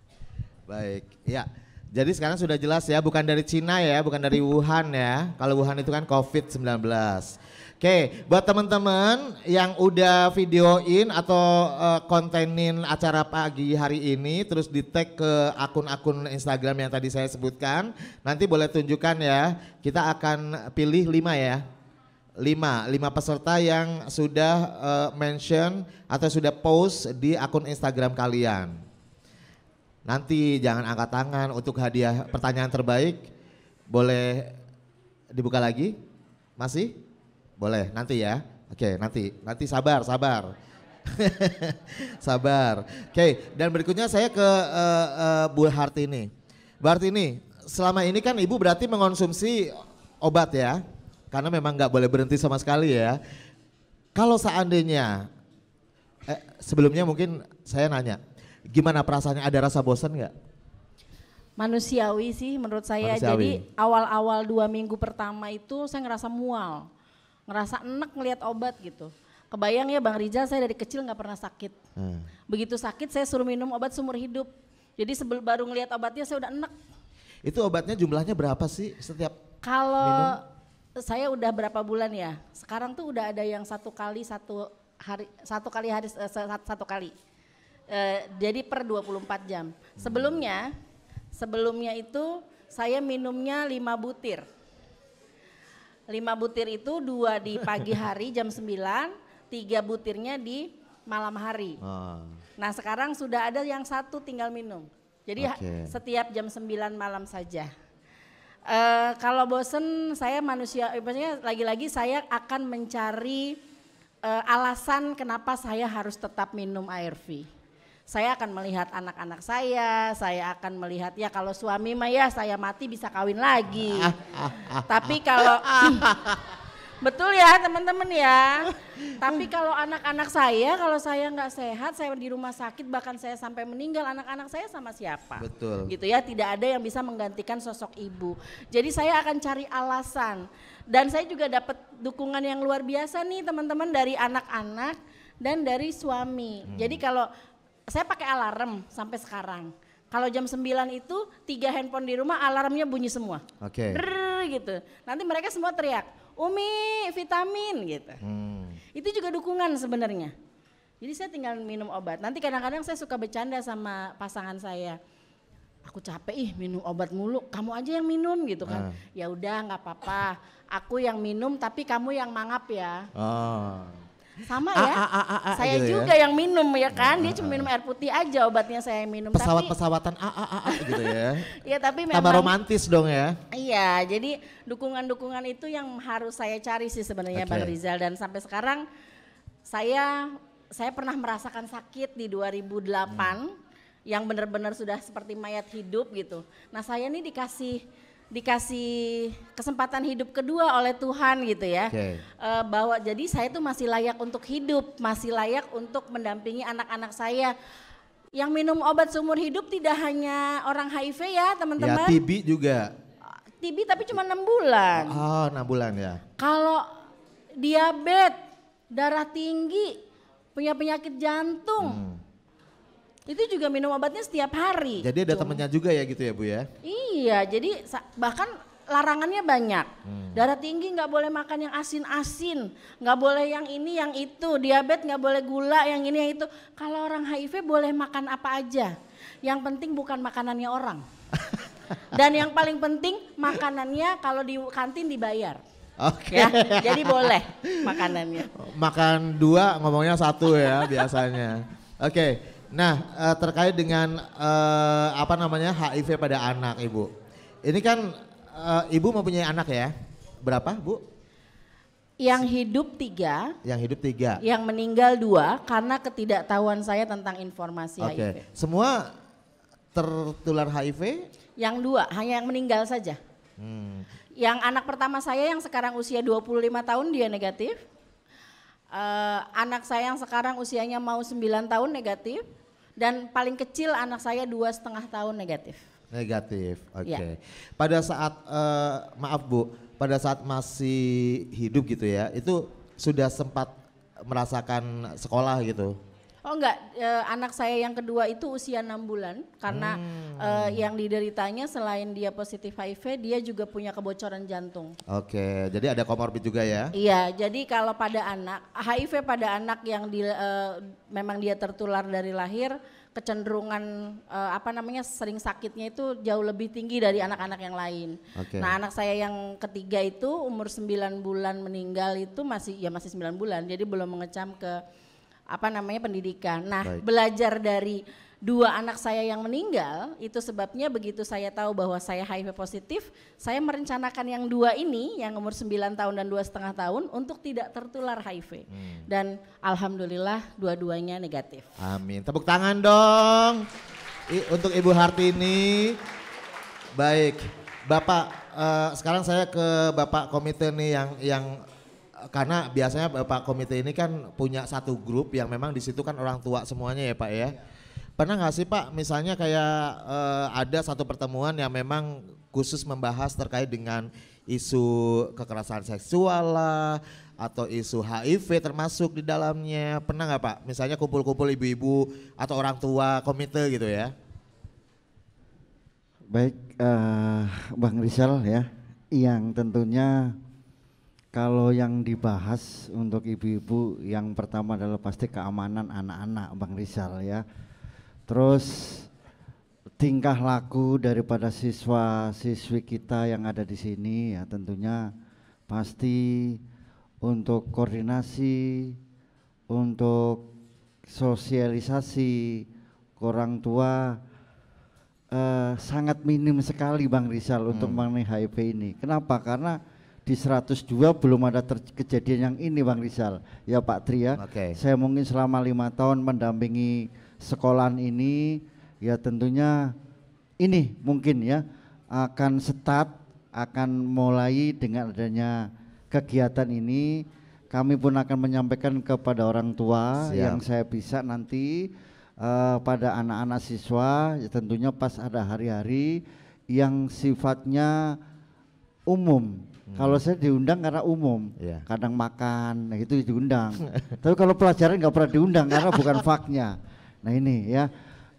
Baik, ya. Jadi sekarang sudah jelas ya, bukan dari Cina ya, bukan dari Wuhan ya. Kalau Wuhan itu kan COVID-19. Oke, buat teman-teman yang udah videoin atau kontenin acara pagi hari ini, terus di tag ke akun-akun Instagram yang tadi saya sebutkan, nanti boleh tunjukkan ya. Kita akan pilih 5 ya. 5 peserta yang sudah mention atau sudah post di akun Instagram kalian. Nanti jangan angkat tangan untuk hadiah pertanyaan terbaik. Boleh dibuka lagi? Masih? Boleh nanti ya. Oke, nanti sabar. Sabar. Oke, dan berikutnya saya ke Bu Hartini. Bu Hartini, selama ini kan Ibu berarti mengonsumsi obat ya? Karena memang nggak boleh berhenti sama sekali ya. Kalau seandainya, sebelumnya mungkin saya nanya, gimana perasaannya, ada rasa bosan nggak? Manusiawi sih menurut saya. Jadi awal-awal 2 minggu pertama itu saya ngerasa mual, ngerasa enek ngelihat obat gitu. Kebayang ya Bang Rizal, saya dari kecil nggak pernah sakit. Begitu sakit saya suruh minum obat seumur hidup. Jadi baru ngelihat obatnya saya udah enek. Itu obatnya jumlahnya berapa sih setiap kalau minum? Saya udah berapa bulan ya? Sekarang tuh udah ada yang satu kali. Jadi per 24 jam. Sebelumnya itu saya minumnya 5 butir. 5 butir itu 2 di pagi hari jam 9, 3 butirnya di malam hari. Nah sekarang sudah ada yang 1 tinggal minum. Jadi setiap jam 9 malam saja. Kalau bosen saya manusia, maksudnya lagi-lagi saya akan mencari alasan kenapa saya harus tetap minum ARV. Saya akan melihat anak-anak saya akan melihat ya kalau suami mah ya saya mati bisa kawin lagi. Tapi kalau betul ya teman-teman ya. Tapi kalau anak-anak saya, kalau saya nggak sehat, saya di rumah sakit bahkan saya sampai meninggal, anak-anak saya sama siapa? Betul. Gitu ya, tidak ada yang bisa menggantikan sosok ibu. Jadi saya akan cari alasan. Dan saya juga dapat dukungan yang luar biasa nih teman-teman dari anak-anak dan dari suami. Jadi kalau saya pakai alarm sampai sekarang. Kalau jam 9 itu 3 handphone di rumah alarmnya bunyi semua. Gitu. Nanti mereka semua teriak, Umi vitamin gitu. Itu juga dukungan sebenarnya. Jadi saya tinggal minum obat. Nanti kadang-kadang saya suka bercanda sama pasangan saya. Aku capek minum obat mulu, kamu aja yang minum gitu kan. Ya udah nggak apa-apa, aku yang minum tapi kamu yang mangap ya. Sama ya, saya gitu juga ya? yang minum ya kan, dia cuma minum air putih aja, obatnya saya yang minum. Pesawat-pesawatan gitu ya. Iya tapi memang. Tambah romantis dong ya. Iya, jadi dukungan-dukungan itu yang harus saya cari sih sebenarnya Bang Rizal, dan sampai sekarang saya pernah merasakan sakit di 2008 yang benar-benar sudah seperti mayat hidup gitu. Nah saya ini dikasih kesempatan hidup kedua oleh Tuhan gitu ya, bahwa jadi saya tuh masih layak untuk hidup, masih layak untuk mendampingi anak-anak saya yang minum obat seumur hidup. Tidak hanya orang HIV ya teman-teman, ya TB juga. TB tapi cuma 6 bulan. Oh 6 bulan ya. Kalau diabetes, darah tinggi, punya penyakit jantung, itu juga minum obatnya setiap hari. Jadi ada temennya juga ya gitu ya Bu ya? Iya, jadi bahkan larangannya banyak. Darah tinggi nggak boleh makan yang asin-asin, nggak boleh yang ini yang itu, diabetes nggak boleh gula yang ini yang itu. Kalau orang HIV boleh makan apa aja, yang penting bukan makanannya orang. Dan yang paling penting makanannya kalau di kantin dibayar. Oke. Ya, jadi boleh makanannya. Makan 2 ngomongnya 1 ya biasanya. Oke. Nah, terkait dengan HIV pada anak Ibu. Ini kan Ibu mempunyai anak ya? Berapa Bu? Yang hidup 3. Yang hidup 3. Yang meninggal 2 karena ketidaktahuan saya tentang informasi HIV. Semua tertular HIV? Yang 2, hanya yang meninggal saja. Yang anak pertama saya yang sekarang usia 25 tahun dia negatif. Anak saya yang sekarang usianya mau 9 tahun negatif. Dan paling kecil anak saya 2,5 tahun negatif. Negatif, oke. Ya. Pada saat, maaf Bu, pada saat masih hidup gitu ya, itu sudah sempat merasakan sekolah gitu? Oh enggak, anak saya yang kedua itu usia 6 bulan karena yang dideritanya selain dia positif HIV, dia juga punya kebocoran jantung. Oke, jadi ada komorbid juga ya? Iya, jadi kalau pada anak, HIV pada anak yang memang dia tertular dari lahir, kecenderungan sering sakitnya itu jauh lebih tinggi dari anak-anak yang lain. Nah anak saya yang ketiga itu umur 9 bulan meninggal itu masih 9 bulan, jadi belum mengecam ke pendidikan. Nah, belajar dari 2 anak saya yang meninggal, itu sebabnya begitu saya tahu bahwa saya HIV positif, saya merencanakan yang 2 ini, yang umur 9 tahun dan 2,5 tahun untuk tidak tertular HIV. Dan alhamdulillah dua-duanya negatif. Amin. Tepuk tangan dong untuk Ibu Hartini. Baik, Bapak, sekarang saya ke Bapak komite nih yang karena biasanya Bapak komite ini kan punya satu grup yang memang di situ kan orang tua semuanya ya Pak ya. Pernah nggak sih Pak misalnya kayak ada satu pertemuan yang memang khusus membahas terkait dengan isu kekerasan seksual lah atau isu HIV termasuk di dalamnya, pernah nggak Pak? Misalnya kumpul-kumpul ibu-ibu atau orang tua komite gitu ya? Baik, Bang Rizal ya, yang tentunya kalau yang dibahas untuk ibu-ibu yang pertama adalah pasti keamanan anak-anak Bang Rizal ya. Terus tingkah laku daripada siswa-siswi kita yang ada di sini ya tentunya pasti untuk koordinasi, untuk sosialisasi ke orang tua sangat minim sekali Bang Rizal untuk mengenai HIV ini. Kenapa? Karena di 102 belum ada kejadian yang ini Bang Rizal. Ya Pak Tri ya. Saya mungkin selama 5 tahun mendampingi sekolahan ini, ya tentunya ini mungkin ya akan akan mulai dengan adanya kegiatan ini. Kami pun akan menyampaikan kepada orang tua yang saya bisa nanti pada anak-anak siswa, ya tentunya pas ada hari-hari yang sifatnya umum. Kalau saya diundang karena umum, kadang makan, nah itu diundang. Tapi kalau pelajaran nggak pernah diundang karena bukan faknya. Nah ini ya,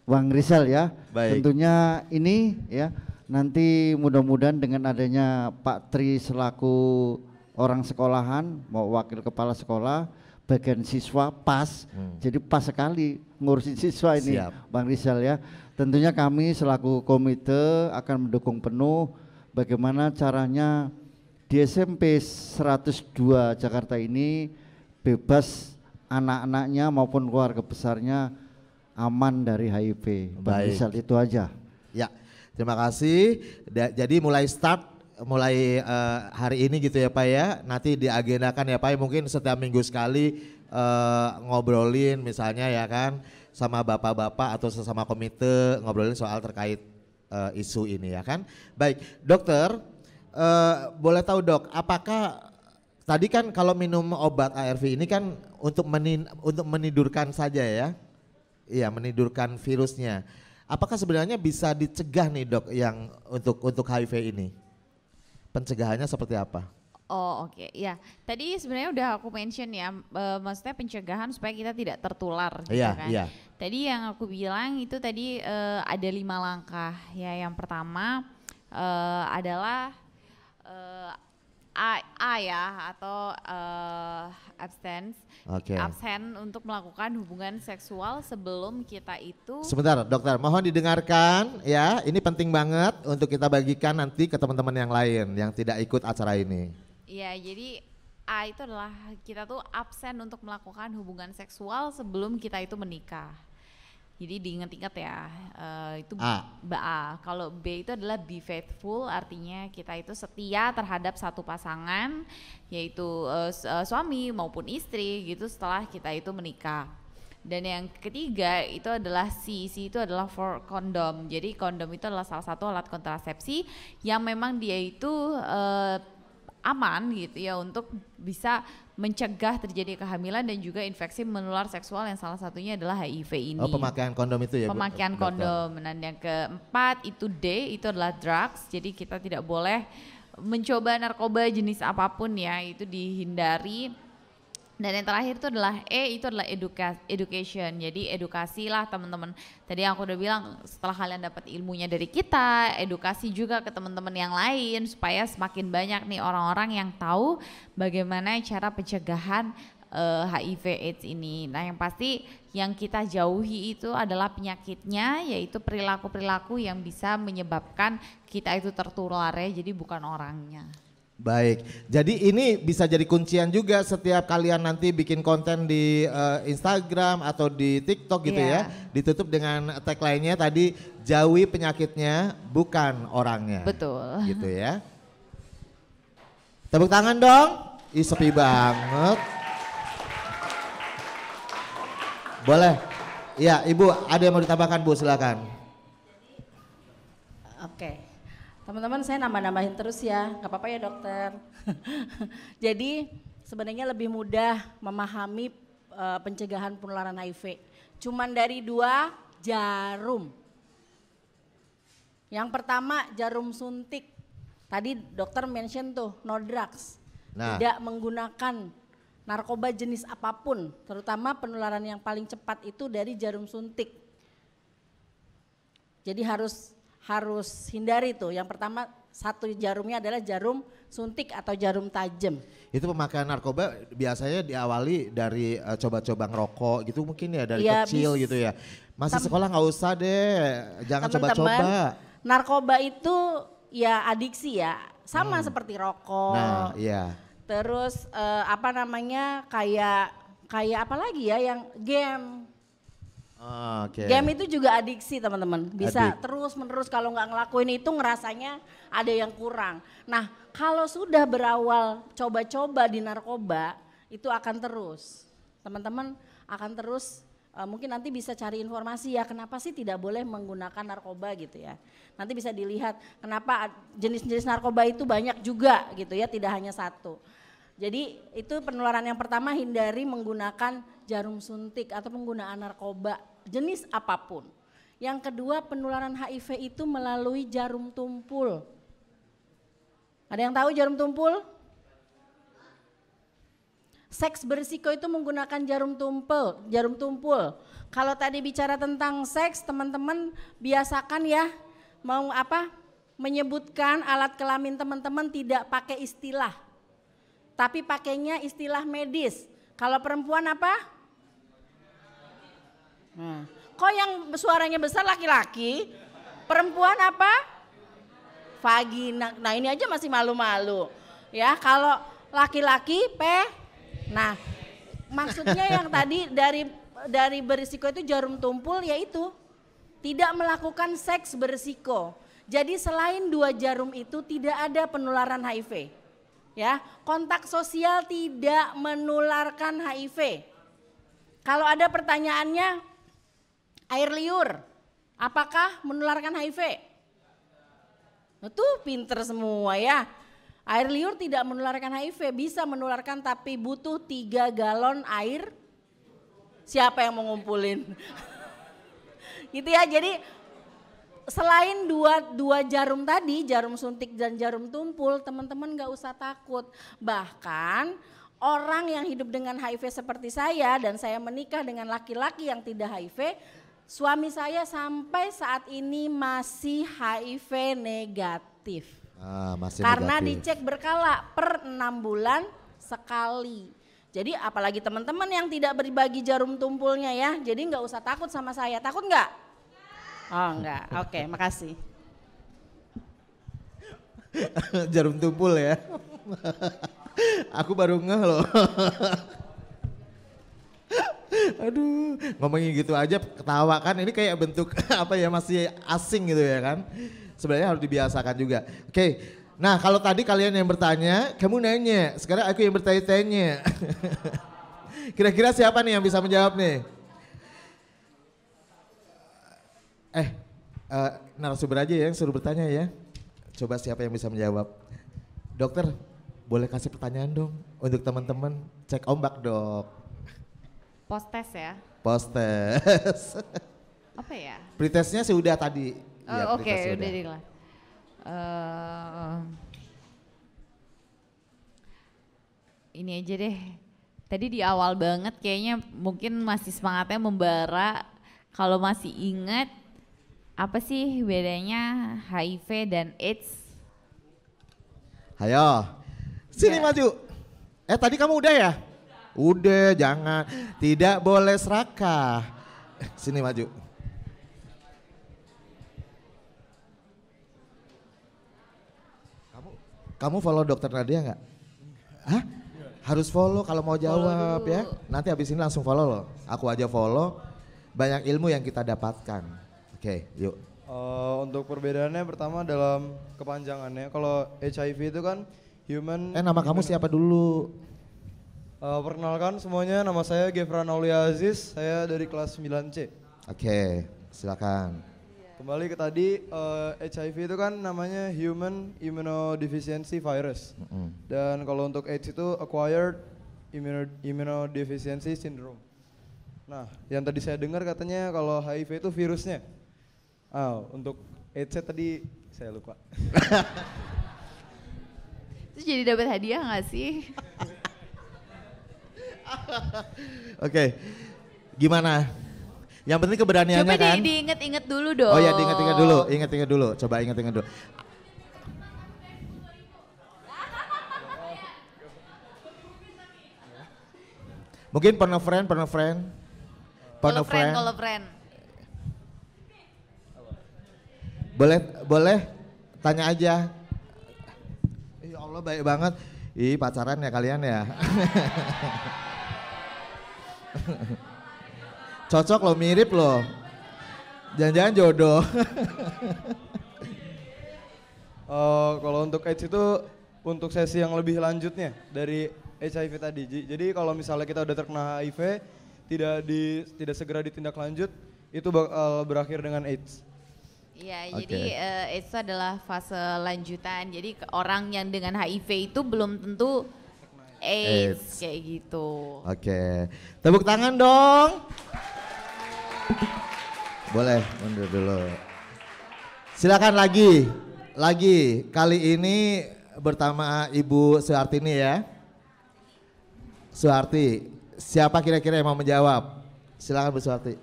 Bang Rizal ya, tentunya ini ya nanti mudah-mudahan dengan adanya Pak Tri selaku orang sekolahan, mau wakil kepala sekolah, bagian siswa pas, jadi pas sekali ngurusin siswa ini, Bang Rizal ya. Tentunya kami selaku komite akan mendukung penuh bagaimana caranya di SMP 102 Jakarta ini bebas anak-anaknya maupun keluarga besarnya aman dari HIV. Baik. Misal itu aja. Ya, terima kasih. Jadi mulai hari ini gitu ya Pak ya. Nanti diagendakan ya Pak ya, mungkin setiap minggu sekali ngobrolin misalnya ya kan sama bapak-bapak atau sesama komite ngobrolin soal terkait isu ini ya kan. Baik, dokter, boleh tahu dok, apakah tadi kan kalau minum obat ARV ini kan untuk menidurkan saja ya? Iya, menidurkan virusnya. Apakah sebenarnya bisa dicegah nih dok yang untuk HIV ini? Pencegahannya seperti apa? Oh oke, ya tadi sebenarnya udah aku mention ya, maksudnya pencegahan supaya kita tidak tertular gitu kan. Iya. Tadi yang aku bilang itu tadi ada 5 langkah ya. Yang pertama adalah A ya, atau abstain untuk melakukan hubungan seksual sebelum kita itu. Sebentar dokter, mohon didengarkan ya, ini penting banget untuk kita bagikan nanti ke teman-teman yang lain yang tidak ikut acara ini. Iya, jadi A itu adalah kita tuh absen untuk melakukan hubungan seksual sebelum kita itu menikah. Jadi diingat-ingat ya, itu A. Kalau B itu adalah be faithful, artinya kita itu setia terhadap satu pasangan, yaitu suami maupun istri gitu setelah kita itu menikah. Dan yang ketiga itu adalah C itu adalah for kondom. Jadi kondom itu adalah salah satu alat kontrasepsi yang memang dia itu aman gitu ya untuk bisa mencegah terjadi kehamilan dan juga infeksi menular seksual yang salah satunya adalah HIV ini. Oh, pemakaian kondom itu ya? Pemakaian kondom. Dan yang keempat itu D, itu adalah drugs. Jadi kita tidak boleh mencoba narkoba jenis apapun ya, itu dihindari. Dan yang terakhir itu adalah E, itu adalah education. Jadi edukasilah teman-teman. Tadi yang aku udah bilang, setelah kalian dapat ilmunya dari kita, edukasi juga ke teman-teman yang lain supaya semakin banyak nih orang-orang yang tahu bagaimana cara pencegahan HIV AIDS ini. Nah yang pasti yang kita jauhi itu adalah penyakitnya, yaitu perilaku-perilaku yang bisa menyebabkan kita itu tertular ya, jadi bukan orangnya. Baik, jadi ini bisa jadi kuncian juga setiap kalian nanti bikin konten di Instagram atau di TikTok gitu ya. Ditutup dengan tagline-nya tadi, jauhi penyakitnya bukan orangnya. Betul. Gitu ya. Tepuk tangan dong, sepi banget. Boleh, ya Ibu ada yang mau ditambahkan Bu, silakan. Oke. Teman-teman saya nambah-nambahin terus ya, gak apa-apa ya dokter. Jadi sebenarnya lebih mudah memahami pencegahan penularan HIV. Cuman dari 2 jarum. Yang pertama jarum suntik. Tadi dokter mention tuh no drugs. Tidak menggunakan narkoba jenis apapun. Terutama penularan yang paling cepat itu dari jarum suntik. Jadi harus hindari tuh. Yang pertama satu jarumnya adalah jarum suntik atau jarum tajam. Itu pemakaian narkoba biasanya diawali dari coba-coba ngerokok gitu mungkin ya, dari kecil gitu ya. Masih sekolah nggak usah deh, jangan coba-coba. Narkoba itu ya adiksi ya, sama seperti rokok. Nah iya. Terus kayak apa lagi ya, yang game. Game itu juga adiksi teman-teman, bisa terus-menerus kalau nggak ngelakuin itu ngerasanya ada yang kurang. Nah kalau sudah berawal coba-coba di narkoba itu akan terus, teman-teman akan terus. Mungkin nanti bisa cari informasi ya kenapa sih tidak boleh menggunakan narkoba gitu ya. Nanti bisa dilihat kenapa jenis-jenis narkoba itu banyak juga gitu ya, tidak hanya satu. Jadi itu penularan yang pertama, hindari menggunakan jarum suntik atau penggunaan narkoba jenis apapun. Yang kedua, penularan HIV itu melalui jarum tumpul. Ada yang tahu jarum tumpul? Seks berisiko itu menggunakan jarum tumpul. Kalau tadi bicara tentang seks, teman-teman biasakan ya menyebutkan alat kelamin teman-teman tidak pakai istilah, tapi pakainya istilah medis. Kalau perempuan apa? Kok yang suaranya besar laki-laki? Perempuan apa? Vagina. Nah ini aja masih malu-malu. Ya kalau laki-laki Nah maksudnya yang tadi dari berisiko itu jarum tumpul yaitu tidak melakukan seks berisiko. Jadi selain 2 jarum itu tidak ada penularan HIV. Ya, kontak sosial tidak menularkan HIV. Kalau ada pertanyaannya, air liur, apakah menularkan HIV? Tuh pinter semua ya. Air liur tidak menularkan HIV, bisa menularkan tapi butuh 3 galon air. Siapa yang mau ngumpulin? Gitu ya, jadi selain dua jarum tadi, jarum suntik dan jarum tumpul, teman-teman gak usah takut. Bahkan orang yang hidup dengan HIV seperti saya dan saya menikah dengan laki-laki yang tidak HIV, suami saya sampai saat ini masih HIV negatif. Masih karena negatif. dicek berkala per 6 bulan sekali. Jadi apalagi teman-teman yang tidak berbagi jarum tumpulnya ya, jadi nggak usah takut sama saya. Takut nggak? Oh enggak, oke, makasih. Jarum tumpul ya. Aku baru ngeh loh. Aduh, ngomongin gitu aja ketawa kan, ini kayak bentuk apa ya, masih asing gitu ya kan. Sebenarnya harus dibiasakan juga. Oke. Nah, kalau tadi kalian yang bertanya, kamu nanya. Sekarang aku yang bertanya-tanya. Kira-kira siapa nih yang bisa menjawab nih? Narasumber aja ya yang suruh bertanya ya. Coba siapa yang bisa menjawab? Dokter, boleh kasih pertanyaan dong untuk teman-teman. Cek ombak, Dok. Post test ya? Post test. Apa ya? Pretestnya sudah tadi. Oh, oke, udah dikelar. Ini aja deh. Tadi di awal banget kayaknya mungkin masih semangatnya membara. Kalau masih ingat apa sih bedanya HIV dan AIDS? Hayo, sini maju. Tadi kamu udah ya? Udah, jangan. Tidak boleh serakah. Sini maju. Kamu follow Dokter Nadia nggak? Hah? Harus follow kalau mau jawab ya. Nanti habis ini langsung follow loh. Aku aja follow. Banyak ilmu yang kita dapatkan. Oke, yuk. Untuk perbedaannya pertama dalam kepanjangannya. Kalau HIV itu kan human. Nama kamu siapa dulu? Perkenalkan semuanya, nama saya Gefran Aulia Aziz. Saya dari kelas 9C. Oke, silakan. Kembali ke tadi, HIV itu kan namanya Human Immunodeficiency Virus. Dan kalau untuk AIDS itu Acquired Immunodeficiency Syndrome. Nah, yang tadi saya dengar katanya kalau HIV itu virusnya. Untuk AIDS tadi saya lupa. Terus jadi dapat hadiah nggak sih? Oke, gimana? Yang penting keberaniannya coba kan. Coba diinget-inget dulu dong. Oh ya, diinget-inget dulu, inget-inget dulu. Coba inget-inget dulu. Mungkin pernah friend. Boleh tanya aja. Ya Allah, baik banget. Ih, pacaran ya kalian ya. Cocok loh, mirip loh. Jangan-jangan jodoh. Kalau untuk AIDS itu untuk sesi yang lebih lanjutnya dari HIV tadi. Jadi kalau misalnya kita udah terkena HIV, tidak segera ditindak lanjut, itu bakal berakhir dengan AIDS. Iya, jadi AIDS itu adalah fase lanjutan. Jadi orang yang dengan HIV itu belum tentu AIDS kayak gitu. Oke, tepuk tangan dong. Boleh mundur dulu. Silakan lagi. Kali ini bersama Ibu Suhartini ya. Suharti, siapa kira-kira yang mau menjawab? Silakan Bu Suharti.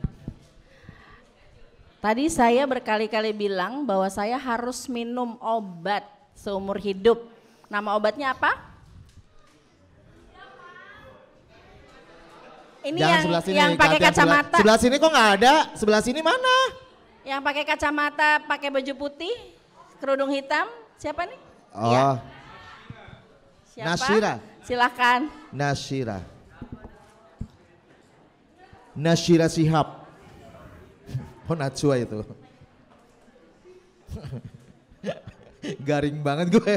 Tadi saya berkali-kali bilang bahwa saya harus minum obat seumur hidup. Nama obatnya apa? Ini yang pakai kacamata. Sebelah sini kok nggak ada? Sebelah sini mana? Yang pakai kacamata, pakai baju putih, kerudung hitam. Siapa nih? Oh. Ya. Siapa? Nasyira. Silakan. Nasyira. Nasyira Shihab. Oh Najwa itu. Garing banget gue.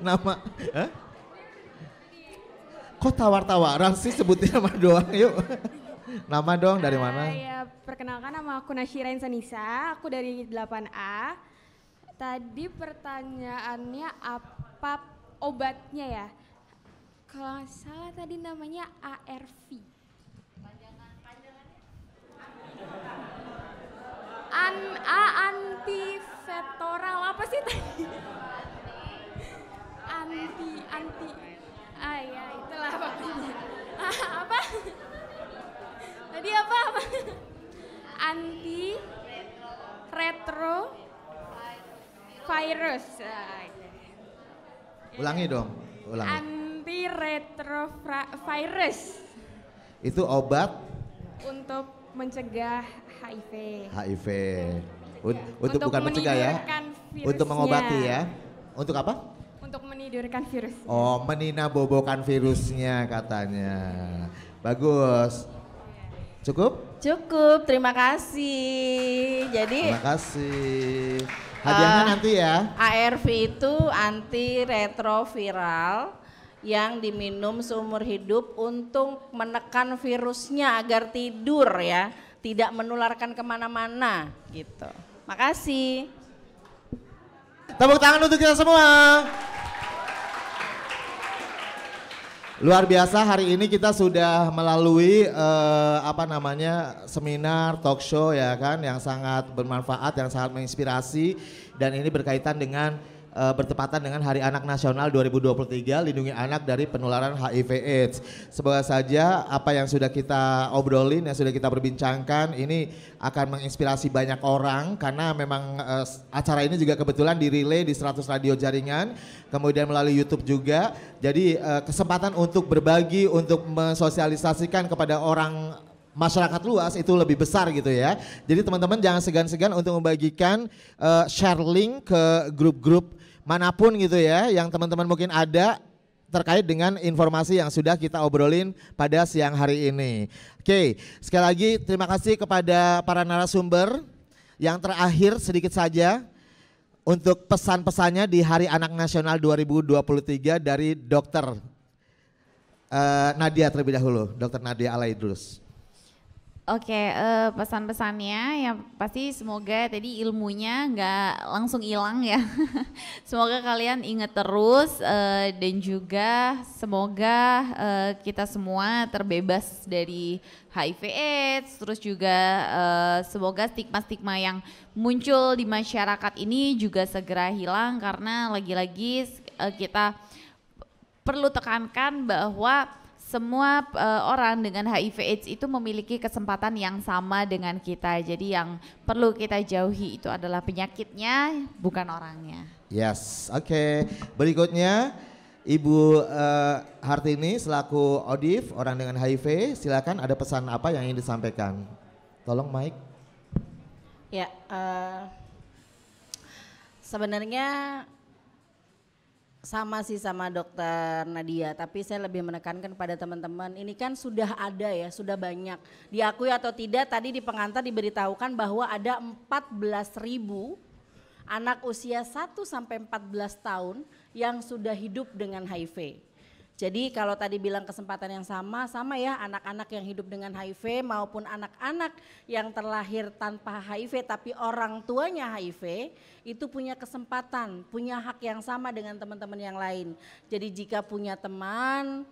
Nama. Hah? Kok tawar-tawaran sih sebutin nama doang yuk. Nama dong dari mana? Ya perkenalkan nama aku Nasyira Insanisa, aku dari 8A. Tadi pertanyaannya apa obatnya ya? Kalau nggak salah tadi namanya ARV. Antivetoral apa sih tadi? Anti. Ah ya itulah pokoknya. Apa? Tadi apa? Anti retro virus. Ulangi dong, ulangi. Anti retro virus. Itu obat Untuk mencegah HIV. HIV. Untuk bukan mencegah ya. Virusnya. Untuk mengobati ya. Untuk apa? Untuk menidurkan virus. Oh, meninabobokan virusnya katanya. Bagus. Cukup? Cukup, terima kasih. Jadi Terima kasih. Hadiahnya nanti ya. ARV itu antiretroviral yang diminum seumur hidup untuk menekan virusnya agar tidur ya, tidak menularkan kemana-mana gitu. Makasih. Tepuk tangan untuk kita semua. Luar biasa, hari ini kita sudah melalui seminar talk show ya kan, yang sangat bermanfaat, yang sangat menginspirasi, dan ini berkaitan dengan bertepatan dengan Hari Anak Nasional 2023, lindungi anak dari penularan HIV/AIDS. Semoga saja apa yang sudah kita obrolin, yang sudah kita perbincangkan ini akan menginspirasi banyak orang, karena memang acara ini juga kebetulan dirilai di 100 radio jaringan, kemudian melalui YouTube juga. Jadi kesempatan untuk berbagi, untuk mensosialisasikan kepada orang masyarakat luas itu lebih besar gitu ya. Jadi teman-teman jangan segan-segan untuk membagikan share link ke grup-grup manapun gitu ya, yang teman-teman mungkin ada terkait dengan informasi yang sudah kita obrolin pada siang hari ini. Oke, sekali lagi terima kasih kepada para narasumber. Yang terakhir sedikit saja untuk pesan-pesannya di Hari Anak Nasional 2023 dari Dr. Nadia terlebih dahulu, Dr. Nadia Alaidrus. Oke, pesan-pesannya yang pasti semoga tadi ilmunya nggak langsung hilang ya. Semoga kalian ingat terus dan juga semoga kita semua terbebas dari HIV/AIDS. Terus juga semoga stigma-stigma yang muncul di masyarakat ini juga segera hilang, karena lagi-lagi kita perlu tekankan bahwa semua orang dengan HIV/AIDS itu memiliki kesempatan yang sama dengan kita. Jadi yang perlu kita jauhi itu adalah penyakitnya, bukan orangnya. Yes, oke. Berikutnya Ibu Hartini selaku ODIF orang dengan HIV, silakan ada pesan apa yang ingin disampaikan? Tolong Mike. Ya, sebenarnya sama sih sama Dokter Nadia, tapi saya lebih menekankan pada teman-teman, ini kan sudah ada ya, sudah banyak. Diakui atau tidak, tadi di pengantar diberitahukan bahwa ada 14.000 anak usia 1 sampai 14 tahun yang sudah hidup dengan HIV. Jadi kalau tadi bilang kesempatan yang sama ya, anak-anak yang hidup dengan HIV maupun anak-anak yang terlahir tanpa HIV tapi orang tuanya HIV, itu punya kesempatan, punya hak yang sama dengan teman-teman yang lain. Jadi jika punya teman,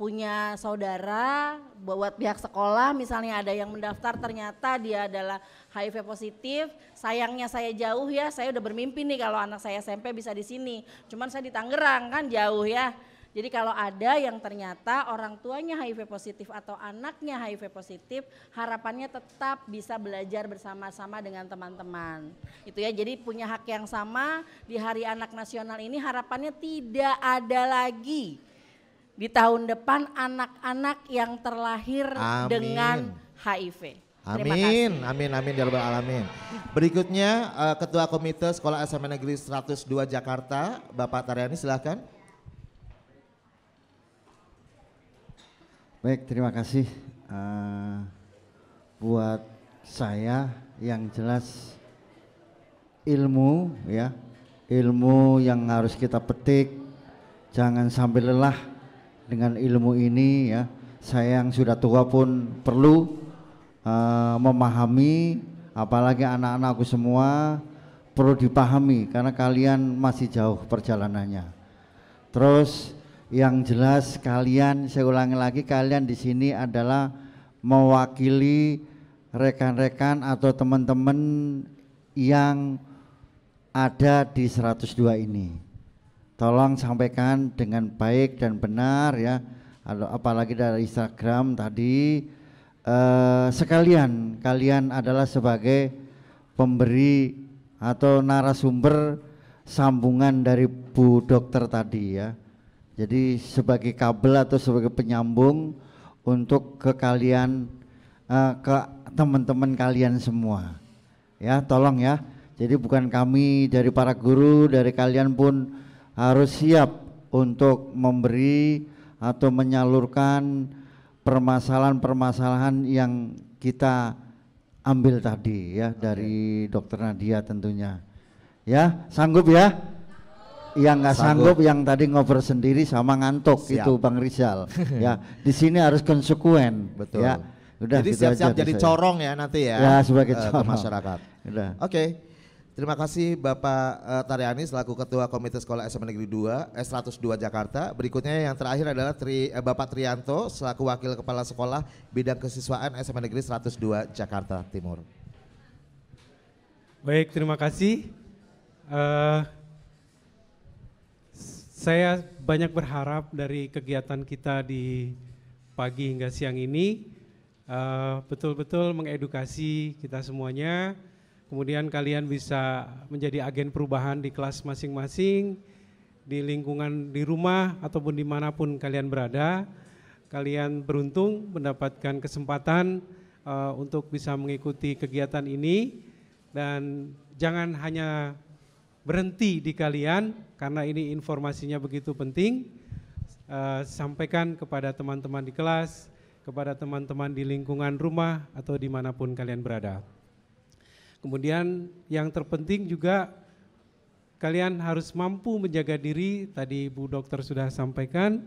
punya saudara, buat pihak sekolah misalnya ada yang mendaftar ternyata dia adalah HIV positif, sayangnya saya jauh ya, saya udah bermimpi nih kalau anak saya SMP bisa di sini, cuman saya di Tangerang kan jauh ya. Jadi kalau ada yang ternyata orang tuanya HIV positif atau anaknya HIV positif, harapannya tetap bisa belajar bersama-sama dengan teman-teman. Itu ya, jadi punya hak yang sama di Hari Anak Nasional ini, harapannya tidak ada lagi di tahun depan anak-anak yang terlahir dengan HIV. Amin, amin ya rabbal alamin. Berikutnya Ketua Komite Sekolah SMA Negeri 102 Jakarta, Bapak Taryani silahkan. Baik, terima kasih buat saya yang jelas ilmu ya, ilmu yang harus kita petik, jangan sampai lelah dengan ilmu ini ya. Saya yang sudah tua pun perlu memahami, apalagi anak-anakku semua perlu dipahami karena kalian masih jauh perjalanannya. Terus yang jelas kalian, saya ulangi lagi, kalian di sini adalah mewakili rekan-rekan atau teman-teman yang ada di 102 ini. Tolong sampaikan dengan baik dan benar ya, apalagi dari Instagram tadi. Sekalian kalian adalah sebagai pemberi atau narasumber sambungan dari Bu Dokter tadi ya. Jadi sebagai kabel atau sebagai penyambung untuk ke kalian, ke teman-teman kalian semua ya, tolong ya. Jadi bukan kami dari para guru, dari kalian pun harus siap untuk memberi atau menyalurkan permasalahan-permasalahan yang kita ambil tadi ya dari Dokter Nadia tentunya. Ya, sanggup ya? Yang nggak sanggup yang tadi ngobrol sendiri sama ngantuk. Siap. Itu Bang Rizal. Ya, di sini harus konsekuen. Betul. Ya, udah. Jadi gitu siap-siap aja jadi corong ya nanti ya. Ya, sebagai corong ke masyarakat. Udah. Oke. Terima kasih Bapak Taryani selaku Ketua Komite Sekolah SMA Negeri 2 102 Jakarta. Berikutnya yang terakhir adalah Bapak Trianto selaku Wakil Kepala Sekolah Bidang Kesiswaan SMA Negeri 102 Jakarta Timur. Baik, terima kasih. Saya banyak berharap dari kegiatan kita di pagi hingga siang ini betul-betul mengedukasi kita semuanya. Kemudian kalian bisa menjadi agen perubahan di kelas masing-masing, di lingkungan di rumah ataupun dimanapun kalian berada. Kalian beruntung mendapatkan kesempatan untuk bisa mengikuti kegiatan ini, dan jangan hanya berhenti di kalian karena ini informasinya begitu penting. Sampaikan kepada teman-teman di kelas, kepada teman-teman di lingkungan rumah atau dimanapun kalian berada. Kemudian yang terpenting juga kalian harus mampu menjaga diri, tadi Bu Dokter sudah sampaikan,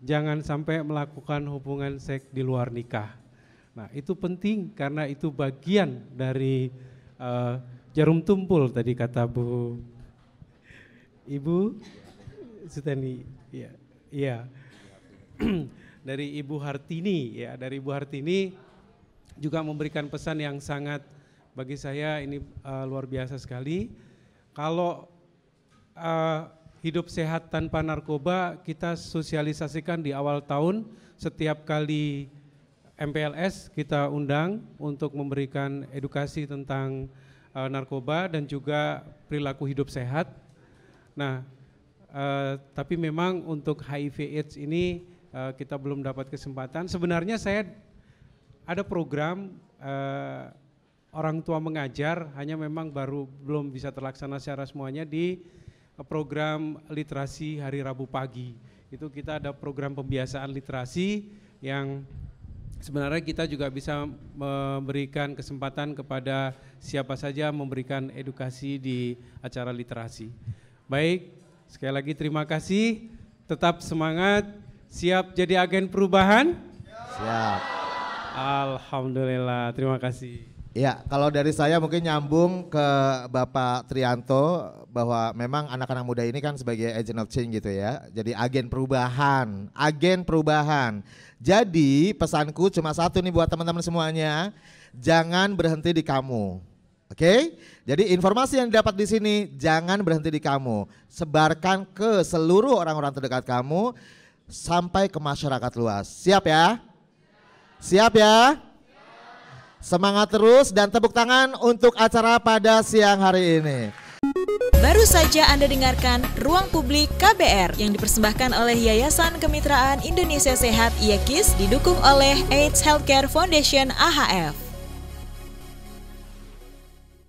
jangan sampai melakukan hubungan seks di luar nikah. Nah itu penting karena itu bagian dari jarum tumpul tadi kata Bu Ibu Suteni, iya. Dari Ibu Hartini ya, dari Ibu Hartini juga memberikan pesan yang sangat bagi saya ini luar biasa sekali. Kalau hidup sehat tanpa narkoba kita sosialisasikan di awal tahun, setiap kali MPLS kita undang untuk memberikan edukasi tentang narkoba dan juga perilaku hidup sehat. Nah, tapi memang untuk HIV/AIDS ini kita belum dapat kesempatan. Sebenarnya saya ada program orang tua mengajar, hanya memang belum bisa terlaksana secara semuanya di program literasi hari Rabu pagi. Itu kita ada program pembiasaan literasi yang sebenarnya kita juga bisa memberikan kesempatan kepada siapa saja memberikan edukasi di acara literasi. Baik, sekali lagi terima kasih, tetap semangat, siap jadi agen perubahan? Siap. Alhamdulillah, terima kasih. Ya, kalau dari saya mungkin nyambung ke Bapak Trianto bahwa memang anak-anak muda ini kan sebagai agent of change gitu ya. Jadi agen perubahan, agen perubahan. Jadi pesanku cuma satu nih buat teman-teman semuanya, jangan berhenti di kamu. Oke? Jadi informasi yang didapat di sini jangan berhenti di kamu. Sebarkan ke seluruh orang-orang terdekat kamu sampai ke masyarakat luas. Siap ya? Siap ya? Semangat terus dan tepuk tangan untuk acara pada siang hari ini. Baru saja Anda dengarkan Ruang Publik KBR yang dipersembahkan oleh Yayasan Kemitraan Indonesia Sehat IAKIS didukung oleh AIDS Healthcare Foundation AHF.